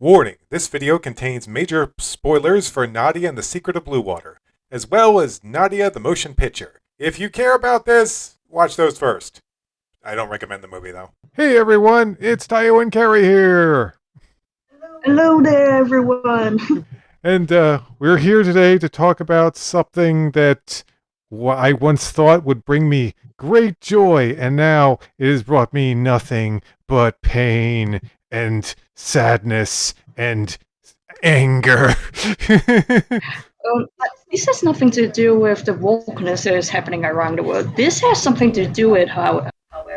Warning, this video contains major spoilers for Nadia and the Secret of Blue Water, as well as Nadia the Motion Picture. If you care about this, watch those first. I don't recommend the movie, though. Hey everyone, it's Tayo and Carrie here! Hello there, everyone. And we're here today to talk about something that I once thought would bring me great joy, and now it has brought me nothing but pain and sadness and anger. But this has nothing to do with the wokeness that is happening around the world. This has something to do with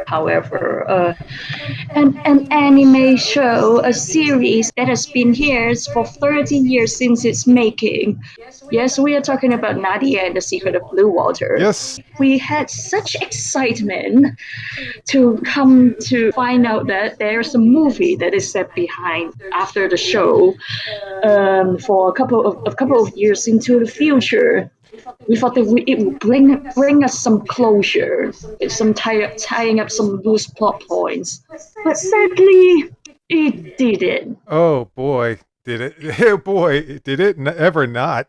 however, an anime show, a series that has been here for 30 years since its making. Yes, we are talking about Nadia and the Secret of Blue Water. Yes. We had such excitement to come to find out that there's a movie that is set behind after the show for a couple of years into the future. We thought that it would bring us some closure, some tying up some loose plot points. But sadly, it didn't. Oh boy, did it? Oh boy, did it ever not?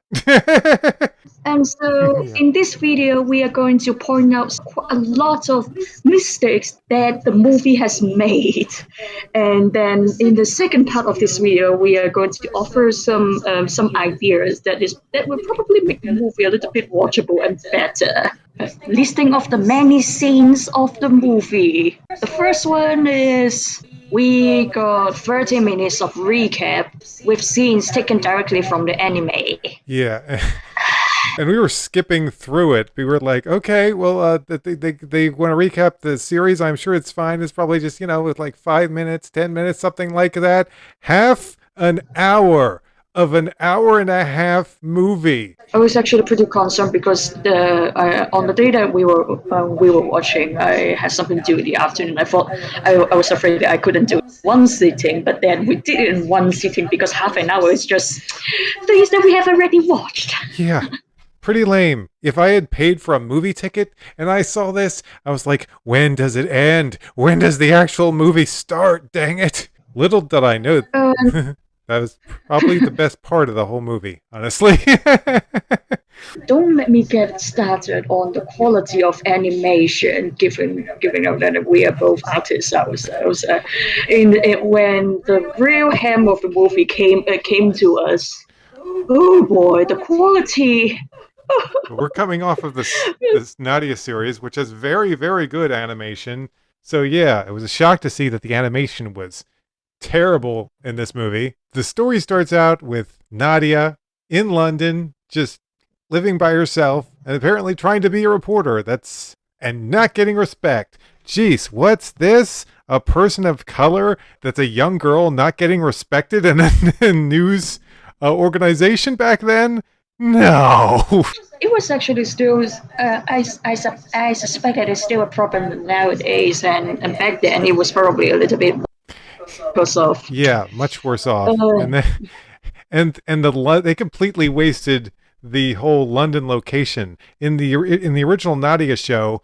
And so in this video, we are going to point out a lot of mistakes that the movie has made. And then in the second part of this video, we are going to offer some ideas that will probably make the movie a little bit watchable and better. Listing of the many scenes of the movie. The first one is we got 30 minutes of recap with scenes taken directly from the anime. Yeah. And we were skipping through it. We were like, okay, well, they want to recap the series. I'm sure it's fine. It's probably just, with like 5 minutes, 10 minutes, something like that. Half an hour of an hour and a half movie. I was actually pretty concerned because on the day that we were watching, I had something to do in the afternoon. I thought I was afraid that I couldn't do one sitting, but then we did it in one sitting because half an hour is just things that we have already watched. Yeah. Pretty lame. If I had paid for a movie ticket and I saw this, I was like, when does it end? When does the actual movie start? Dang it. Little did I know that was probably the best part of the whole movie, honestly. Don't let me get started on the quality of animation, given out that we are both artists ourselves. When the real hem of the movie came to us, oh boy, the quality. We're coming off of this Nadia series, which has very, very good animation. So yeah, it was a shock to see that the animation was terrible in this movie. The story starts out with Nadia in London, just living by herself, and apparently trying to be a reporter. And not getting respect. Jeez, what's this? A person of color that's a young girl not getting respected in a news organization back then? No. It was actually still, I suspect that it's still a problem nowadays, and back then it was probably a little bit worse off. Yeah, much worse off. They completely wasted the whole London location in the original Nadia show.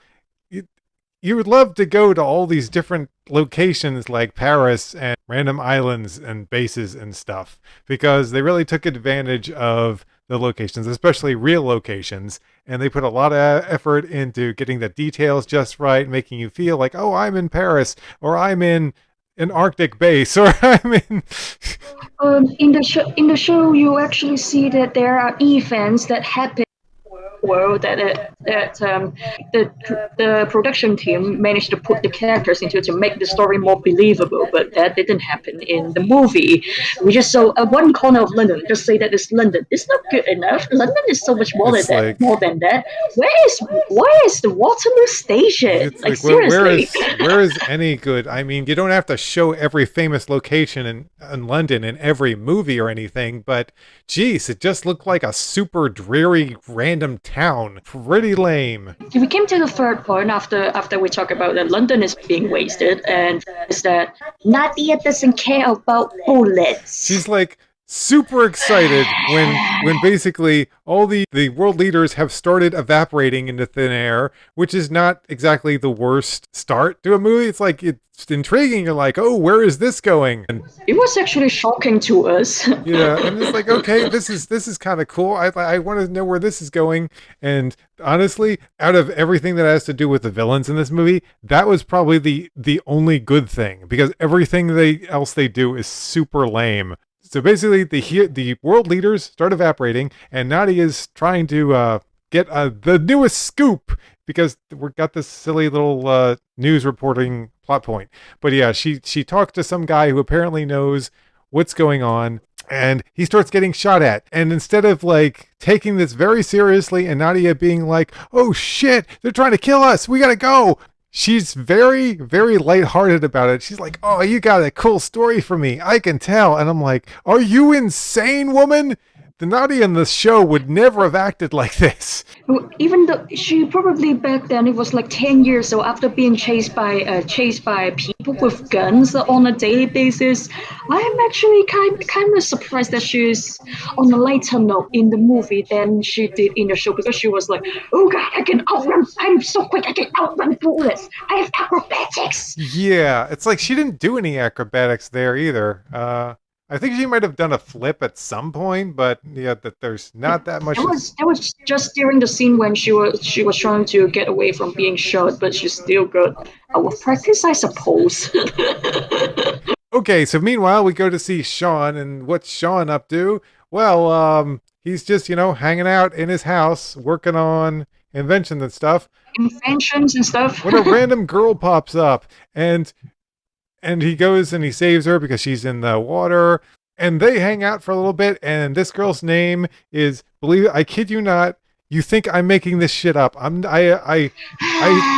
You would love to go to all these different locations like Paris and random islands and bases and stuff because they really took advantage of the locations, especially real locations, and they put a lot of effort into getting the details just right, making you feel like, oh, I'm in Paris, or I'm in an Arctic base, or I'm in... In the show, you actually see that there are events that happen world that the production team managed to put the characters into to make the story more believable, but that didn't happen in the movie. We just saw one corner of London. Just say that it's London. It's not good enough. London is so much more more than that. Where is the Waterloo station? Like seriously. Where is any good? I mean, you don't have to show every famous location in London in every movie or anything, but geez, it just looked like a super dreary random town. Pretty lame. We came to the third point after we talk about that London is being wasted, and is that Nadia doesn't care about bullets. She's like, super excited when basically all the world leaders have started evaporating into thin air, which is not exactly the worst start to a movie. It's like it's intriguing. You're like, oh, where is this going? And It was actually shocking to us. yeah, and it's like, okay, this is kind of cool. I want to know where this is going. And honestly, out of everything that has to do with the villains in this movie, that was probably the only good thing because everything they do is super lame. So basically, the world leaders start evaporating, and Nadia is trying to get the newest scoop because we've got this silly little news reporting plot point. But yeah, she talks to some guy who apparently knows what's going on, and he starts getting shot at. And instead of like taking this very seriously and Nadia being like, oh shit, they're trying to kill us, we gotta go, she's very, very lighthearted about it. She's like, oh, you got a cool story for me, I can tell. And I'm like, are you insane, woman? The Nadia in the show would never have acted like this. Even though she probably back then it was like 10 years old after being chased by people with guns on a daily basis, I'm actually kind of surprised that she's on a lighter note in the movie than she did in the show because she was like, oh god, I can outrun, I'm so quick, I can outrun bullets, I have acrobatics. Yeah, it's like she didn't do any acrobatics there either. I think she might have done a flip at some point, but yeah, that there's not that much. That was just during the scene when she was trying to get away from being shot, but she still got our practice, I suppose. Okay, so meanwhile we go to see Sean, and what's Sean up to? Well, he's just hanging out in his house working on inventions and stuff. Inventions and stuff. When a random girl pops up, and he goes and he saves her because she's in the water, and they hang out for a little bit, and this girl's name is, believe it, I kid you not, you think I'm making this shit up. I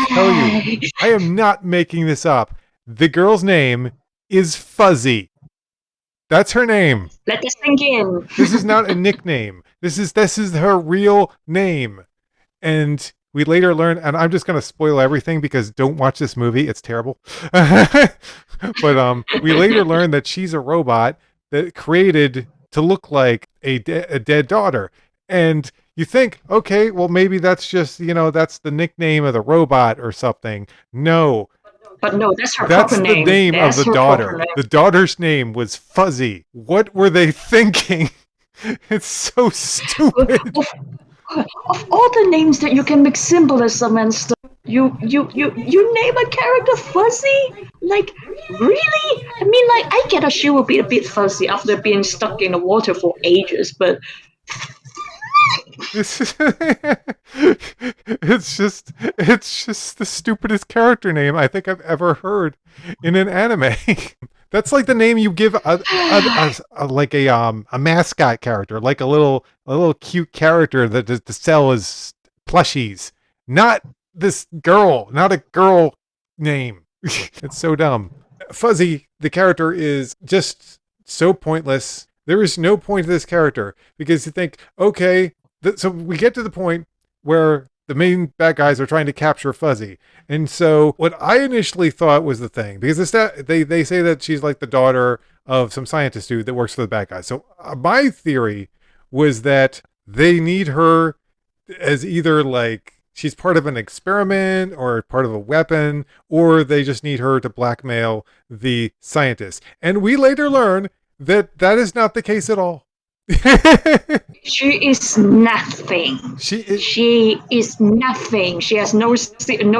tell you, I am not making this up. The girl's name is Fuzzy. That's her name. Let this sink in. This is not a nickname. This is her real name. And we later learn, and I'm just going to spoil everything because don't watch this movie. It's terrible. But we later learn that she's a robot that created to look like a dead daughter. And you think, okay, well, maybe that's just, that's the nickname of the robot or something. No. But no, that's her That's proper the name That's of the daughter. The daughter's name was Fuzzy. What were they thinking? It's so stupid. Of all the names that you can make symbolism and stuff, you name a character Fuzzy? Like, really? I mean, like, I get that she will be a bit fuzzy after being stuck in the water for ages, but it's just the stupidest character name I think I've ever heard in an anime. That's like the name you give a mascot character, like a little cute character that to sell as plushies. Not this girl, not a girl name. It's so dumb. Fuzzy, the character, is just so pointless. There is no point to this character because you think, okay, so we get to the point where the main bad guys are trying to capture Fuzzy. And so what I initially thought was the thing, because they say that she's like the daughter of some scientist dude that works for the bad guys. So my theory was that they need her as either like she's part of an experiment or part of a weapon, or they just need her to blackmail the scientist. And we later learn that that is not the case at all. she is nothing. She is nothing. She has no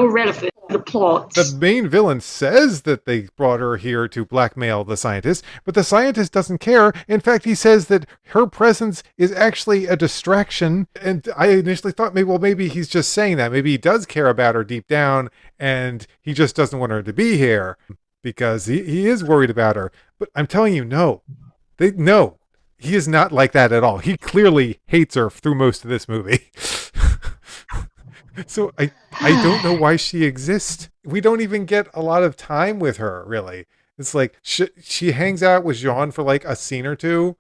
relevance to the plot. The main villain says that they brought her here to blackmail the scientist, but the scientist doesn't care. In fact, he says that her presence is actually a distraction. And I initially thought, maybe he's just saying that. Maybe he does care about her deep down, and he just doesn't want her to be here because he is worried about her. But I'm telling you, no. He is not like that at all. He clearly hates her through most of this movie. So I don't know why she exists. We don't even get a lot of time with her, really. It's like she hangs out with Jean for like a scene or two.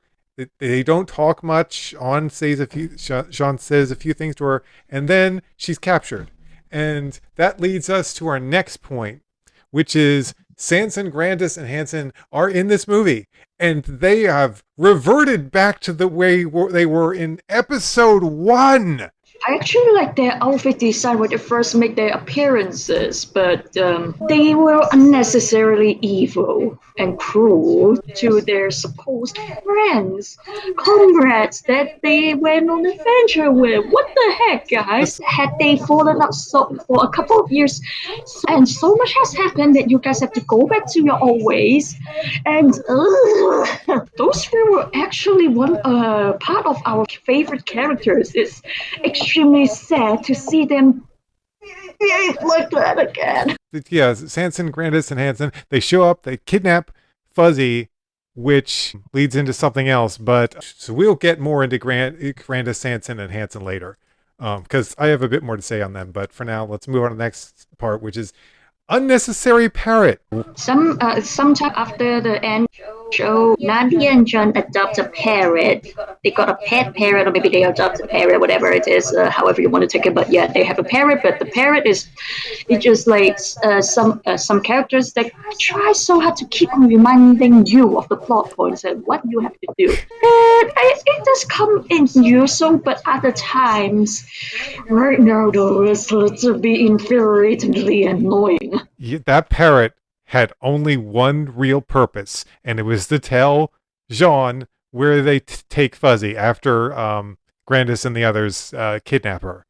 They don't talk much. Jean says a few things to her, and then she's captured. And that leads us to our next point, which is Sanson, Grandis, and Hansen are in this movie, and they have reverted back to the way they were in episode 1. I actually like their outfit design when they first make their appearances, but they were unnecessarily evil and cruel to their supposed friends, comrades that they went on adventure with. What the heck, guys? Had they fallen out for a couple of years, and so much has happened that you guys have to go back to your old ways, and those three were actually one part of our favorite characters. It's extremely sad to see them like that again. Yeah, Sanson, Grandis, and Hansen, they show up, they kidnap Fuzzy, which leads into something else. But so we'll get more into Grandis, Sanson, and Hansen later, because I have a bit more to say on them. But for now, let's move on to the next part, which is unnecessary parrot. Sometime after the end show, Nadia and John adopt a parrot. They got a pet parrot, or maybe they adopt a parrot, whatever it is, however you want to take it. But yeah, they have a parrot, but the parrot is just like some characters that try so hard to keep on reminding you of the plot points and what you have to do. And it does come in useful, but other times, right now though, it's a little bit infuriatingly annoying. Yeah, that parrot had only one real purpose, and it was to tell Jean where they take Fuzzy after Grandis and the others kidnap her.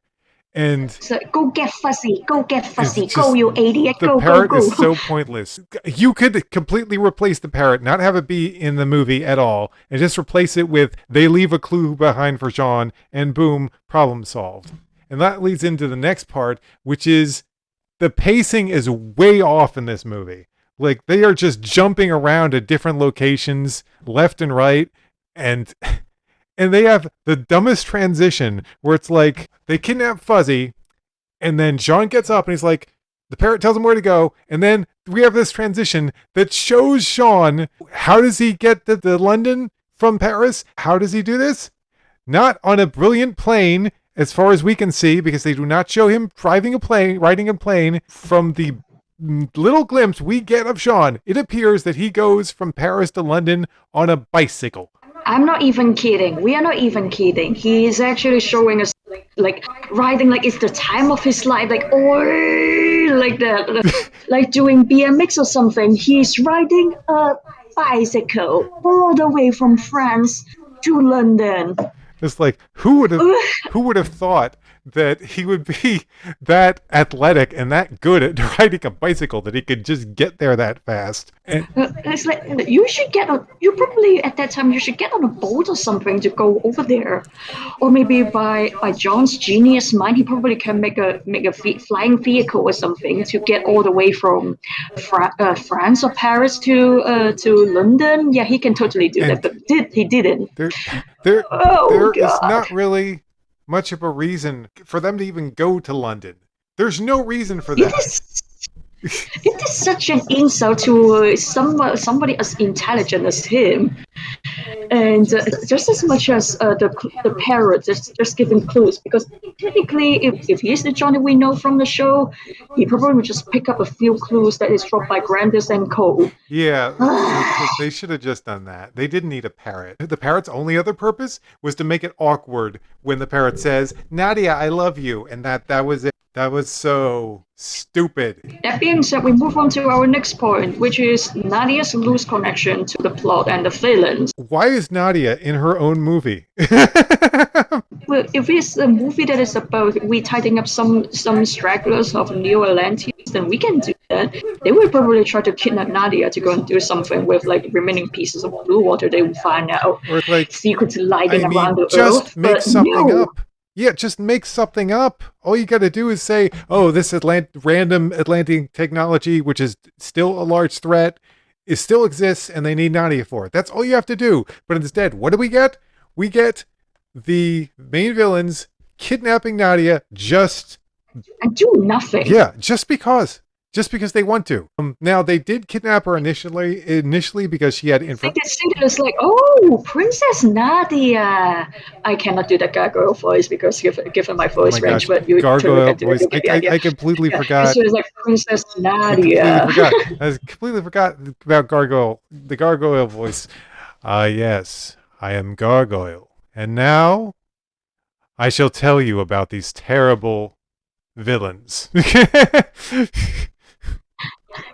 And so, go get Fuzzy, go you idiot, the go, parrot go, go. is so pointless. You could completely replace the parrot, not have it be in the movie at all, and just replace it with they leave a clue behind for Jean, and boom, problem solved. And that leads into the next part, which is the pacing is way off in this movie. Like, they are just jumping around at different locations, left and right, and they have the dumbest transition where it's like they kidnap Fuzzy, and then Jean gets up and he's like, the parrot tells him where to go, and then we have this transition that shows Jean how does he get to London from Paris? How does he do this? Not on a brilliant plane, as far as we can see, because they do not show him riding a plane. From the little glimpse we get of Sean, it appears that he goes from Paris to London on a bicycle. I'm not even kidding. We are not even kidding. He is actually showing us like riding like it's the time of his life, like like that, like doing BMX or something. He's riding a bicycle all the way from France to London. It's like, who would have thought that he would be that athletic and that good at riding a bicycle that he could just get there that fast? And it's like you probably at that time you should get on a boat or something to go over there, or maybe by John's genius mind he probably can make a flying vehicle or something to get all the way from France or Paris to London. Yeah, he can totally do that, but he didn't. There is not really much of a reason for them to even go to London. There's no reason for that. It is such an insult to somebody as intelligent as him. And just as much as the parrot just giving clues, because technically if he's the Johnny we know from the show, he probably would just pick up a few clues that is dropped by Grandis and Cole. Yeah, they should have just done that. They didn't need a parrot. The parrot's only other purpose was to make it awkward when the parrot says, Nadia, I love you, and that was it. That was so stupid. That being said, we move on to our next point, which is Nadia's loose connection to the plot and the villains. Why is Nadia in her own movie? Well, if it's a movie that is about tidying up some stragglers of New Atlantis, then we can do that. They will probably try to kidnap Nadia to go and do something with like remaining pieces of blue water they will find out. Or like secrets lighting around the just earth. Make something no. up. Yeah, just make something up. All you got to do is say, oh, this random Atlantic technology, which is still a large threat, still exists, and they need Nadia for it. That's all you have to do. But instead, what do we get? We get the main villains kidnapping Nadia and do nothing. Yeah, just because. just because they want to. Now they did kidnap her initially because she had They could see it as like, oh, Princess Nadia. I cannot do the gargoyle voice because given my Oh voice my range, gosh, but you totally gargoyle can do it. voice. You get the idea. I completely Yeah, it's forgot. just like Princess I completely Nadia. forgot. I completely forgot about the gargoyle voice. Ah, yes, I am Gargoyle, and now I shall tell you about these terrible villains.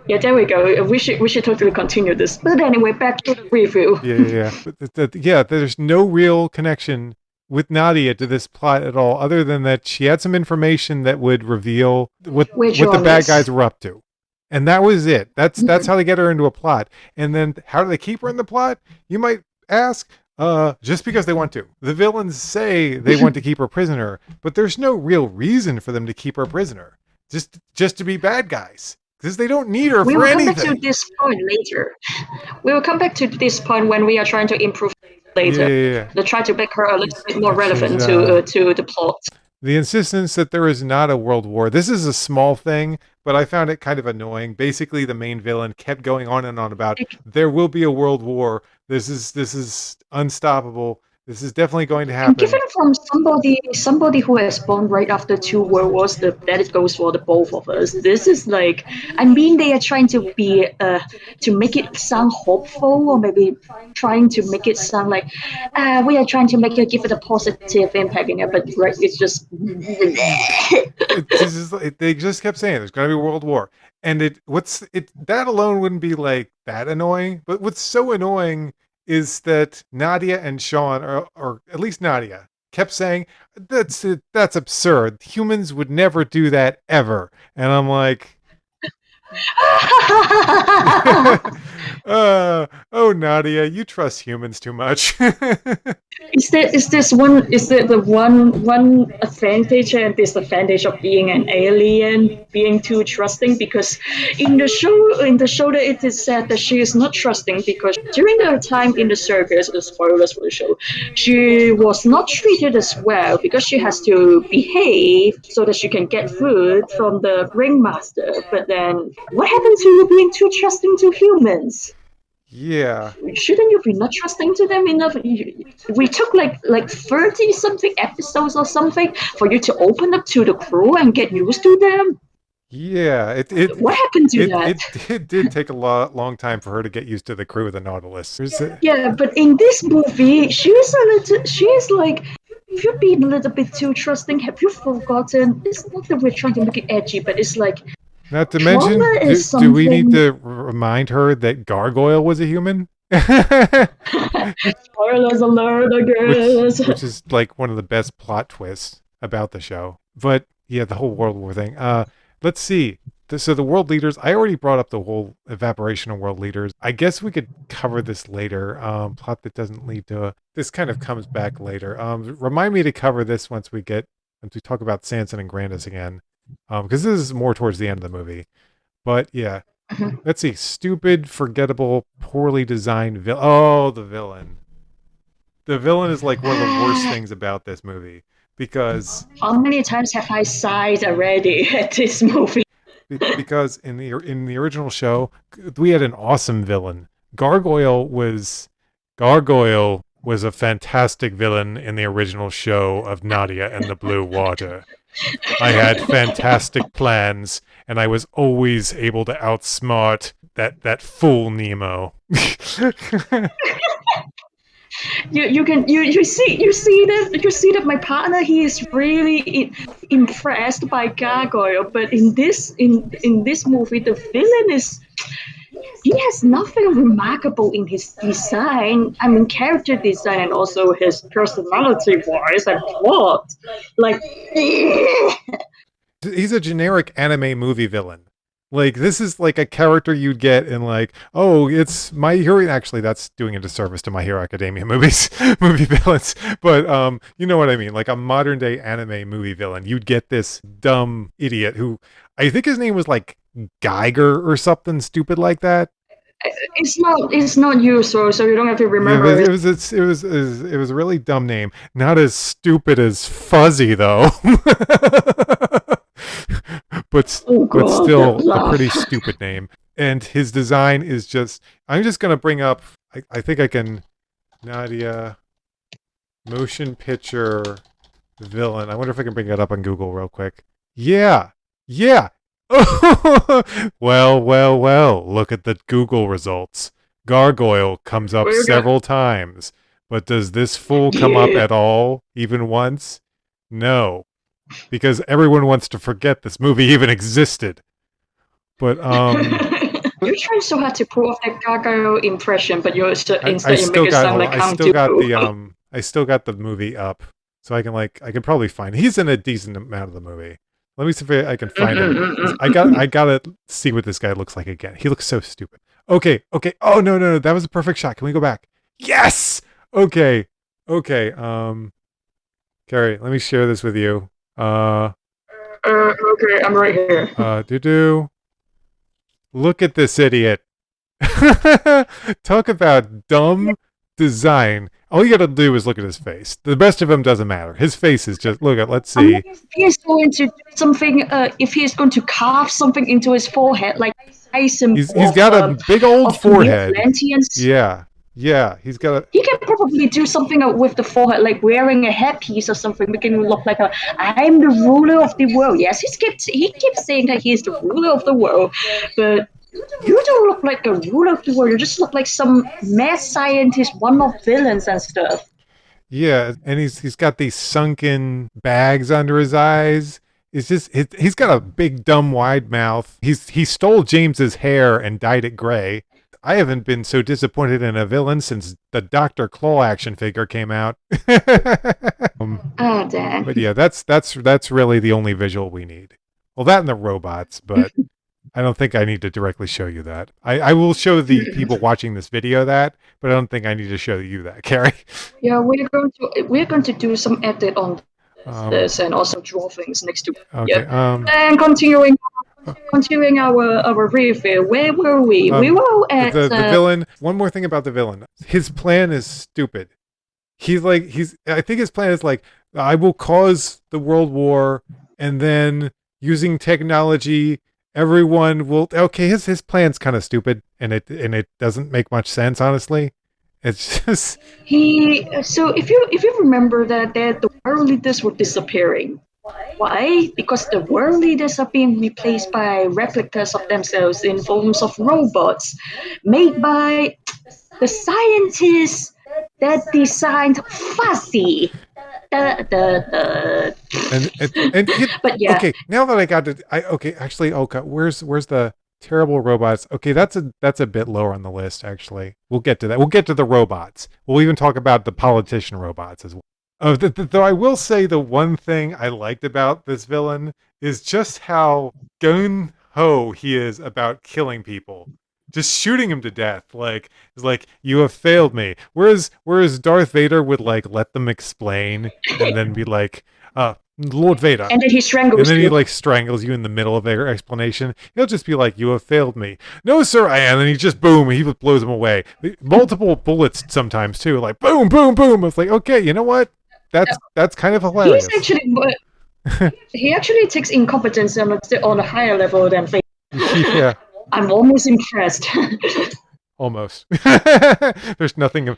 Yeah, there we go. We should totally continue this. But anyway, back to the review. Yeah. But yeah, there's no real connection with Nadia to this plot at all, other than that she had some information that would reveal Which what the one bad is? guys were up to. And that was it. That's how they get her into a plot. And then how do they keep her in the plot? You might ask. Just because they want to. The villains say they want to keep her prisoner, but there's no real reason for them to keep her prisoner. Just to be bad guys. Because they don't need her We for will come back to anything. this point later. We will come back to this point when we are trying to improve later. Yeah. To try to make her a little bit more Actually, relevant to the plot. the insistence that there is not a world war. This is a small thing, but I found it kind of annoying. Basically, the main villain kept going on and on about there will be a world war. This is unstoppable. This is definitely going to And happen. given from somebody who was born right after two world wars, that it goes for the both of us. This is like, I mean, they are trying to be to make it sound hopeful, or maybe trying to make it sound like we are trying to make it give it a positive impact in it, but right, it's just. They just kept saying there's going to be a world war, and that alone wouldn't be like that annoying. But what's so annoying is that Nadia and Sean, or at least Nadia, kept saying that's absurd. Humans would never do that ever, and I'm like. Oh Nadia, you trust humans too much. Is there the one advantage and disadvantage of being an alien, being too trusting? Because in the show that it is said that she is not trusting because during her time in the circus, the spoilers for the show, she was not treated as well because she has to behave so that she can get food from the ringmaster. But then what happened to you being too trusting to humans? Yeah. Shouldn't you be not trusting to them enough? We took like 30 something episodes or something for you to open up to the crew and get used to them. Yeah, What happened to that? it did take a long time for her to get used to the crew of the Nautilus. Yeah, but in this movie, she's like, you're being a little bit too trusting. Have you forgotten? It's not that we're trying to make it edgy, but it's like Not to mention, trauma is do we need something. to remind her that Gargoyle was a human? Spoilers alert, I guess. Which is like one of the best plot twists about the show. But yeah, the whole World War thing. Let's see. So the world leaders, I already brought up the whole evaporation of world leaders. I guess we could cover this later. Plot that doesn't lead to this kind of comes back later. Remind me to cover this once we talk about Sanson and Grandis again. Because this is more towards the end of the movie. But yeah. Let's see. Stupid, forgettable, poorly designed villain. Oh, the villain. The villain is like one of the worst things about this movie. Because How many times have I sighed already at this movie? because in the original show we had an awesome villain. Gargoyle was a fantastic villain in the original show of Nadia and the Blue Water. I had fantastic plans, and I was always able to outsmart that fool Nemo. You see that my partner, he is really impressed by Gargoyle, but in this movie the villain is, he has nothing remarkable in his design. I mean, character design and also his personality wise and plot. Like, He's a generic anime movie villain. Like, this is like a character you'd get in like, oh, it's My Hero. Actually, that's doing a disservice to My Hero Academia movie villains. But you know what I mean? Like a modern day anime movie villain. You'd get this dumb idiot who, I think his name was like Geiger or something stupid like that. it's not you, so you don't have to remember Yeah, it. it was a really dumb name. Not as stupid as Fuzzy though. but Oh but god, that still a pretty laugh. stupid name. And his design is just. I'm just gonna bring up. I think I can. Nadia motion picture villain. I wonder if I can bring it up on Google real quick. Yeah, yeah. Well. Look at the Google results. Gargoyle comes up We're gonna, several times, but does this fool come up yeah. at all, even once? No, because everyone wants to forget this movie even existed. But You're trying so hard to pull off that gargoyle impression, but I instead you make still it got sound hold like on. Count Dooku. I still got the movie up, so I can probably find. He's in a decent amount of the movie. Let me see if I can find him. 'Cause I gotta see what this guy looks like again. He looks so stupid. Okay. Oh no, that was a perfect shot. Can we go back? Yes. Okay. Carrie, let me share this with you. Okay, I'm right here. Doo. Look at this idiot. Talk about dumb design. All you gotta do is look at his face. The rest of him doesn't matter. His face is just look at. Let's see. If he's going to do something, if he's going to carve something into his forehead, like He's got a big old of the New forehead. Atlanteans, Yeah. He's got a. he can probably do something with the forehead, like wearing a headpiece or something, making him look like I'm the ruler of the world. Yes, he keeps saying that he's the ruler of the world, but you don't look like a ruler of the world. You just look like some mad scientist, one of villains and stuff. Yeah, and he's got these sunken bags under his eyes. It's just he's got a big dumb wide mouth. He stole James's hair and dyed it gray. I haven't been so disappointed in a villain since the Dr. Claw action figure came out. Oh damn. But yeah, that's really the only visual we need. Well, that and the robots, but I don't think I need to directly show you that. I will show the people watching this video that, but I don't think I need to show you that, Carrie. Yeah, we're going to do some edit on this and also draw things next to. Okay. Yep. And continuing our review. Where were we? We were at the villain. One more thing about the villain. His plan is stupid. I think his plan is like, I will cause the world war, and then using technology, everyone will. Okay, his plan's kind of stupid, and it doesn't make much sense, honestly. It's just So if you remember that the world leaders were disappearing. Why? Because the world leaders are being replaced by replicas of themselves in forms of robots made by the scientists that designed Fuzzy. and But yeah. Okay, now that I got it, actually, where's the terrible robots? Okay, that's a bit lower on the list. Actually, we'll get to that. We'll get to the robots. We'll even talk about the politician robots as well. Though I will say the one thing I liked about this villain is just how gung ho he is about killing people, just shooting him to death. Like it's like, you have failed me. Whereas Darth Vader would like let them explain and then be like, Lord Vader. And then he strangles And then you. he like strangles you in the middle of their explanation. He'll just be like, you have failed me. No, sir, and then he just boom, he blows him away. Multiple bullets sometimes too, like boom. It's like, okay, you know what? That's kind of hilarious. He actually takes incompetence on a higher level than Vader. Yeah. I'm almost impressed. Almost. There's nothing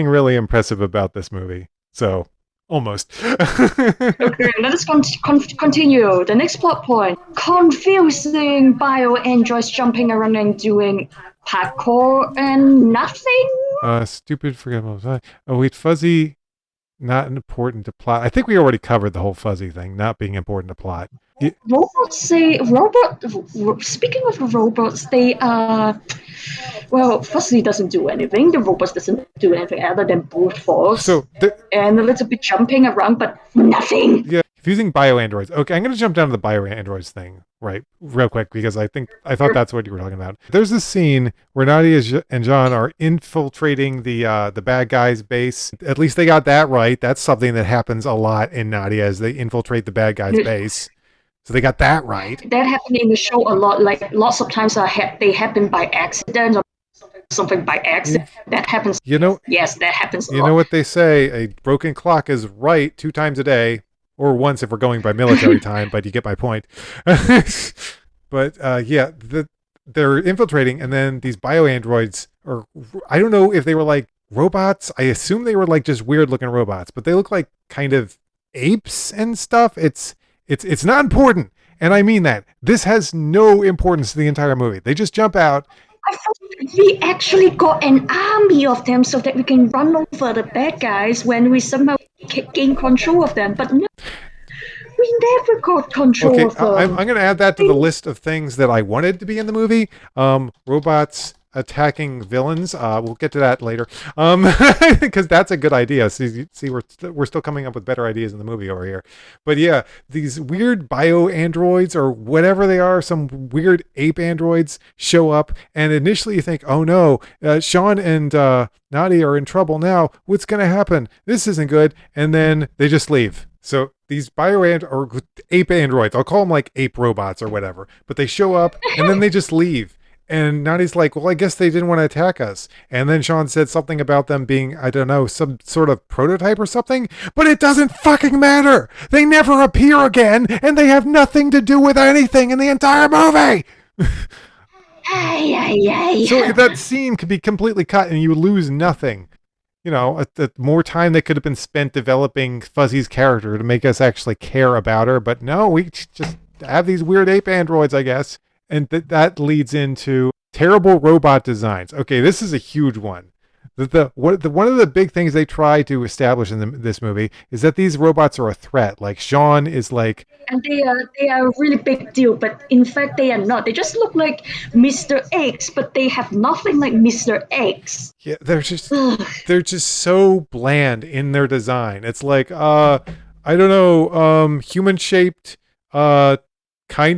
really impressive about this movie. So, almost. Okay, let us continue. The next plot point. Confusing bio androids jumping around and doing parkour and nothing? Stupid, forgettable. Oh, wait, fuzzy, not important to plot. I think we already covered the whole fuzzy thing, not being important to plot. Speaking of robots, they are. Well, Fuzzy doesn't do anything. The robots doesn't do anything other than brute force. And a little bit jumping around, but nothing. Yeah, confusing bioandroids. Okay, I'm going to jump down to the bioandroids thing, right, real quick, because I thought that's what you were talking about. There's this scene where Nadia and John are infiltrating the bad guy's base. At least they got that right. That's something that happens a lot in Nadia, as they infiltrate the bad guy's base. So they got that right. That happened in the show a lot. Like lots of times, they happen by accident or something by accident. That happens. You know. Yes, that happens. You know what they say? A broken clock is right 2 times a day. or once if we're going by military time, but you get my point. But yeah, they're infiltrating, and then these bioandroids, or I don't know if they were like robots. I assume they were like just weird looking robots, but they look like kind of apes and stuff. It's not important, and I mean that. This has no importance to the entire movie. They just jump out. I thought we actually got an army of them so that we can run over the bad guys when we somehow gain control of them. But no, we never got control Okay, of them. I'm going to add that to the list of things that I wanted to be in the movie. Robots attacking villains. We'll get to that later. Because that's a good idea. See, we're still coming up with better ideas in the movie over here. But yeah, these weird bio androids or whatever they are, some weird ape androids show up, and initially you think, oh no, Sean and Nadia are in trouble now. What's going to happen? This isn't good. And then they just leave. So these or ape androids, I'll call them like ape robots or whatever, but they show up and then they just leave. And Nadia's like, well, I guess they didn't want to attack us. And then Sean said something about them being, I don't know, some sort of prototype or something. But it doesn't fucking matter. They never appear again, and they have nothing to do with anything in the entire movie. So that scene could be completely cut and you lose nothing. You know, more time that could have been spent developing Fuzzy's character to make us actually care about her. But no, we just have these weird ape androids, I guess. And that leads into terrible robot designs. Okay, this is a huge one. One of the big things they try to establish in this movie is that these robots are a threat. Like Sean is like, and they are a really big deal, but in fact they are not. They just look like Mr. X, but they have nothing like Mr. X. Yeah, they're just so bland in their design. It's like I don't know, human shaped, kind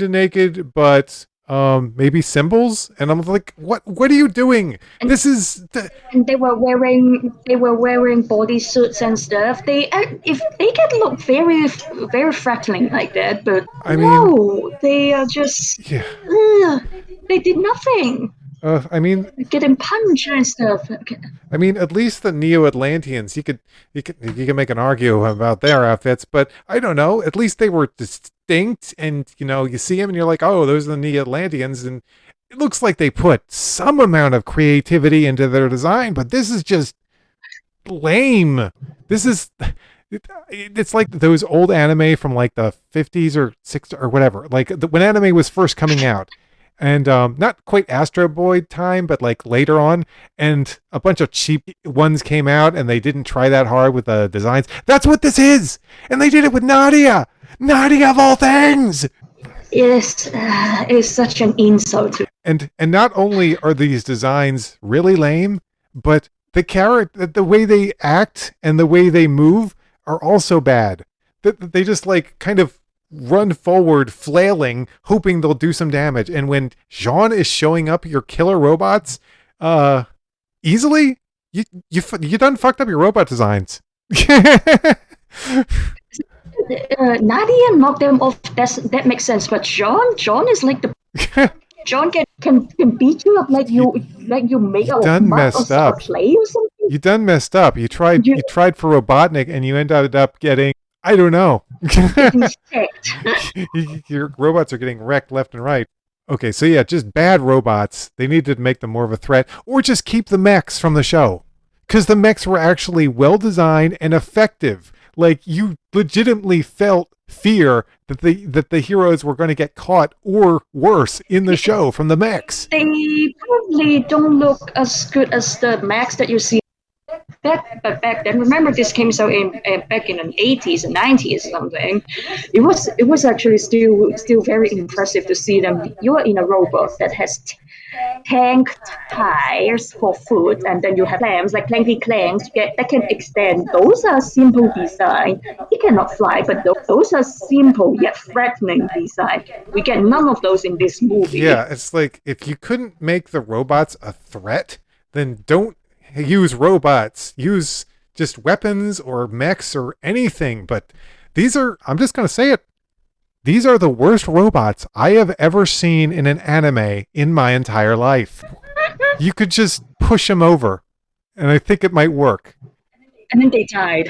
of naked, but maybe symbols. And I'm like, what are you doing? And this is and they were wearing bodysuits and stuff. They can look very threatening like that, but I mean, they are just they did nothing. I mean, getting punched and stuff. I mean, at least the Neo-Atlanteans, you could make an argument about their outfits, but I don't know. At least they were distinct, and you see them, and you're like, oh, those are the Neo-Atlanteans, and it looks like they put some amount of creativity into their design, but this is just lame. It's like those old anime from like the 50s or 60s or whatever, like when anime was first coming out. And not quite Astro Boy time, but like later on, and a bunch of cheap ones came out, and they didn't try that hard with the designs. That's what this is, and they did it with Nadia of all things. It's such an insult. And not only are these designs really lame, but the way they act and the way they move are also bad. They just like kind of run forward flailing, hoping they'll do some damage. And when Jean is showing up your killer robots easily, you done fucked up your robot designs. Nadia knocked them off. That makes sense. But John is like the John can beat you up like you make a messed up play or something. You done messed up. You tried for Robotnik and you ended up getting, I don't know. Your robots are getting wrecked left and right. Okay, so yeah, just bad robots. They needed to make them more of a threat, or just keep the mechs from the show, because the mechs were actually well designed and effective. Like you legitimately felt fear that the heroes were going to get caught or worse in the show from the mechs. They probably don't look as good as the mechs that you see. Back then, remember this came out back in the 80s and 90s or something. It was actually still very impressive to see them. You are in a robot that has tank tires for food, and then you have clamps like clanky clamps that can extend. Those are simple design. It cannot fly, but those are simple yet threatening design. We get none of those in this movie. Yeah, it's like if you couldn't make the robots a threat, then don't use robots. Use just weapons or mechs or anything. But these are, I'm just going to say it, these are the worst robots I have ever seen in an anime in my entire life. You could just push them over, and I think it might work. And then they died.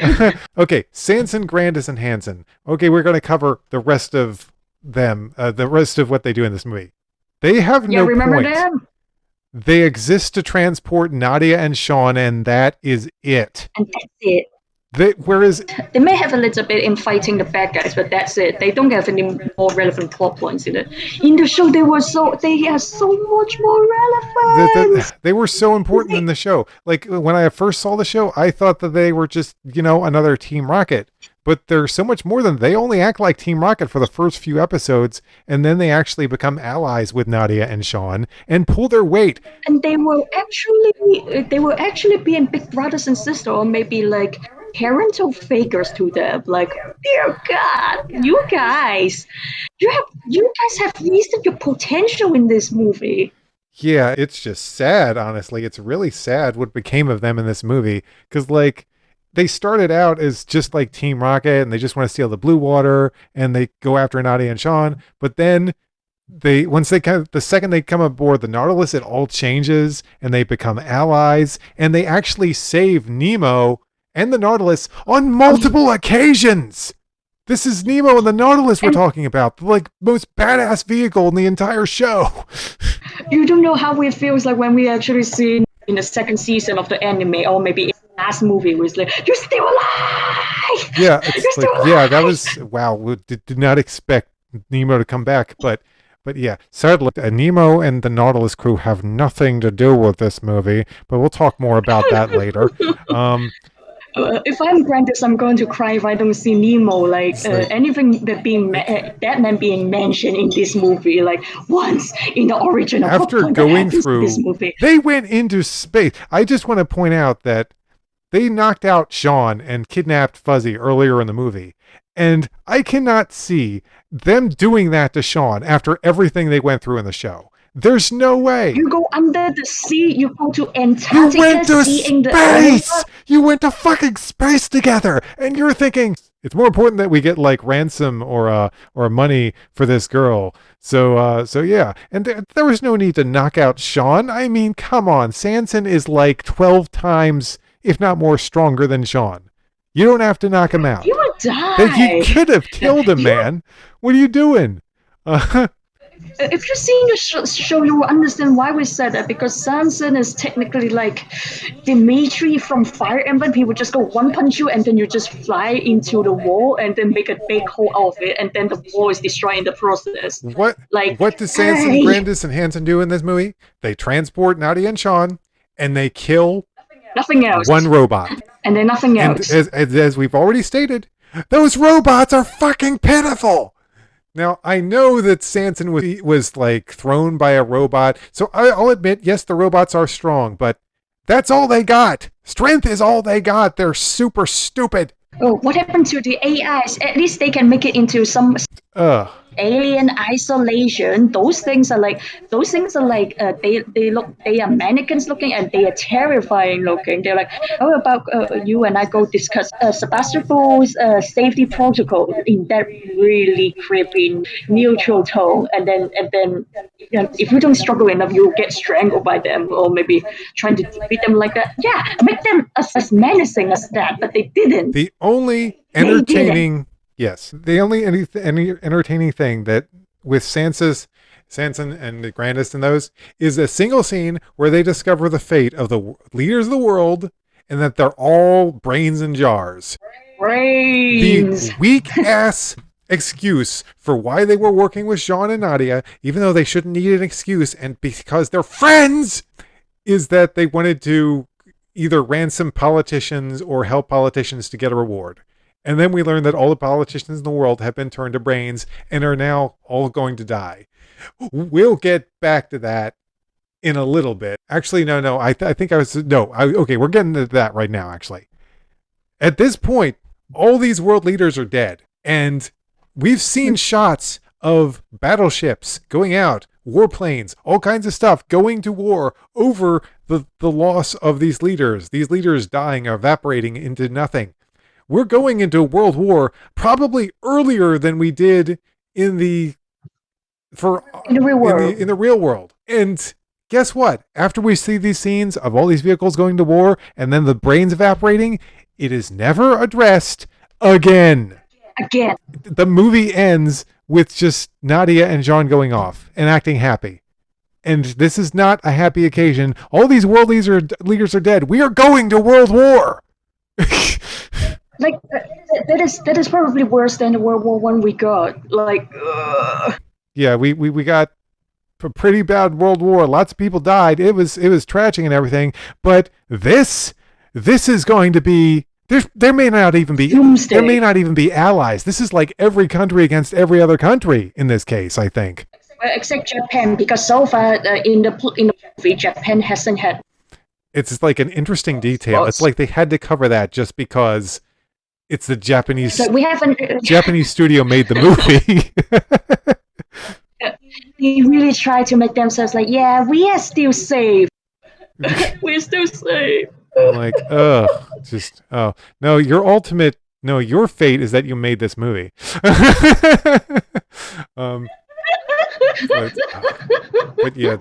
Okay, Sanson, Grandis, and Hansen. Okay, we're going to cover the rest of them, the rest of what they do in this movie. They have Yeah, no remember point. them? They exist to transport Nadia and Sean, and that is it. And that's it. Whereas They may have a little bit in fighting the bad guys, but that's it. They don't have any more relevant plot points in it. In the show, they are so much more relevant. they were so important in the show. Like when I first saw the show, I thought that they were just, another Team Rocket. But they're so much more than they only act like Team Rocket for the first few episodes, and then they actually become allies with Nadia and Sean and pull their weight. And they will actually being big brothers and sisters, or maybe like parental figures to them. Like, dear God, you guys have reached your potential in this movie. Yeah, it's just sad, honestly. It's really sad what became of them in this movie. Because, like, they started out as just like Team Rocket and they just want to steal the blue water and they go after Nadia and Sean. But then the second they come aboard the Nautilus, it all changes and they become allies and they actually save Nemo and the Nautilus on multiple occasions. This is Nemo and the Nautilus we're talking about. The most badass vehicle in the entire show. You don't know how it feels like when we actually see in the second season of the anime, or maybe in the last movie, it was like, you're still alive! Yeah, it's like, yeah, that was, wow, we did not expect Nemo to come back, but yeah, sadly, Nemo and the Nautilus crew have nothing to do with this movie, but we'll talk more about that later. If I'm Grandis, I'm going to cry if I don't see Nemo. Like anything that man being mentioned in this movie, like once in the original. After going through this movie, they went into space. I just want to point out that they knocked out Sean and kidnapped Fuzzy earlier in the movie, and I cannot see them doing that to Sean after everything they went through in the show. There's no way. You go under the sea. You go to Antarctica. You went to space. You went to fucking space together, and you're thinking it's more important that we get like ransom or money for this girl. So yeah, and there was no need to knock out Sean. I mean, come on, Sanson is like 12 times, if not more, stronger than Sean. You don't have to knock him out. You would die. You could have killed him, man. What are you doing? If you've seen the show, you will understand why we said that, because Sanson is technically like Dimitri from Fire Emblem. He would just go one punch you and then you just fly into the wall and then make a big hole out of it, and then the wall is destroyed in the process. What do Sanson, Grandis, and Hansen do in this movie? They transport Nadia and Sean and they kill nothing else. One robot. And then nothing else. As we've already stated, those robots are fucking pitiful. Now, I know that Sanson was like thrown by a robot, so I'll admit, yes, the robots are strong, but that's all they got. Strength is all they got. They're super stupid. Oh, what happened to the AIs? At least they can make it into some alien isolation. Those things are like they are mannequins looking, and they are terrifying looking. They're like, how about you and I go discuss Sebastopol's safety protocol in that really creepy neutral tone, and then if you don't struggle enough, you'll get strangled by them, or maybe trying to defeat them like that. Yeah, make them as menacing as that, but they didn't. The only entertaining the only any entertaining thing that with Sanson and the Grandis and those is a single scene where they discover the fate of the leaders of the world and that they're all brains in jars. Brains. The weak ass excuse for why they were working with Sean and Nadia, even though they shouldn't need an excuse, and because they're friends, is that they wanted to either ransom politicians or help politicians to get a reward. And then we learn that all the politicians in the world have been turned to brains and are now all going to die. We'll get back to that in a little bit. Actually, no. Okay, we're getting to that right now, actually. At this point, all these world leaders are dead. And we've seen shots of battleships going out, warplanes, all kinds of stuff going to war over the loss of these leaders dying or evaporating into nothing. We're going into a world war probably earlier than we did in the real world. And guess what? After we see these scenes of all these vehicles going to war and then the brains evaporating, It is never addressed again. Again. The movie ends with just Nadia and John going off and acting happy. And this is not a happy occasion. All these world leaders are dead. We are going to World War. Like that is probably worse than the World War One we got. Like, yeah, we got a pretty bad World War. Lots of people died. It was tragic and everything. But this is going to be there may not even be Doomsday. There may not even be allies. This is like every country against every other country in this case, I think. Except Japan, because so far in the movie, Japan hasn't had. It's like an interesting detail. It's like they had to cover that just because it's the Japanese. So we haven't. Japanese studio made the movie. They really try to make themselves like, yeah, we are still safe. We're still safe. I'm like, no, your fate is that you made this movie. But yeah,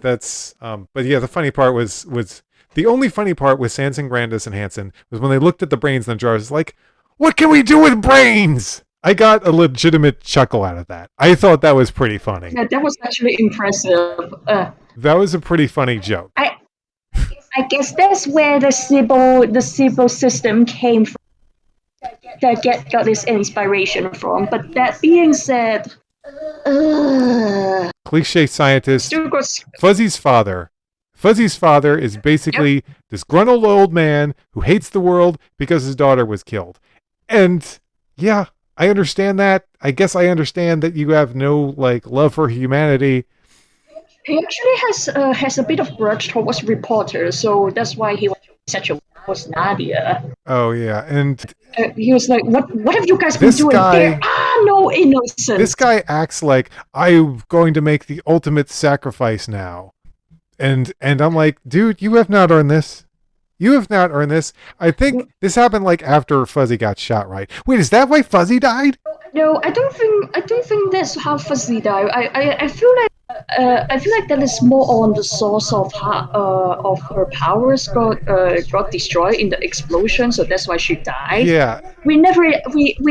the funny part was the only funny part with Sanson, Grandis, and Hansen was when they looked at the brains in the jars. Like, what can we do with brains? I got a legitimate chuckle out of that. I thought that was pretty funny. Yeah, that was actually impressive. That was a pretty funny joke. I guess that's where the Sibyl system came from. That got this inspiration from. But that being said, cliche scientist, Fuzzy's father. Fuzzy's father is basically disgruntled old man who hates the world because his daughter was killed. And yeah, I understand that. I guess I understand that you have no love for humanity. He actually has a bit of grudge towards reporters, so that's why he was such a was Nadia. Oh yeah, and he was like, "What have you guys been doing? There are no innocents." This guy acts like I'm going to make the ultimate sacrifice now, and I'm like, dude, you have not earned this. You have not earned this. I think this happened after Fuzzy got shot, right? Wait, is that why Fuzzy died? No, I don't think that's how Fuzzy died. I feel like that is more on the source of her powers got destroyed in the explosion, so that's why she died. Yeah. We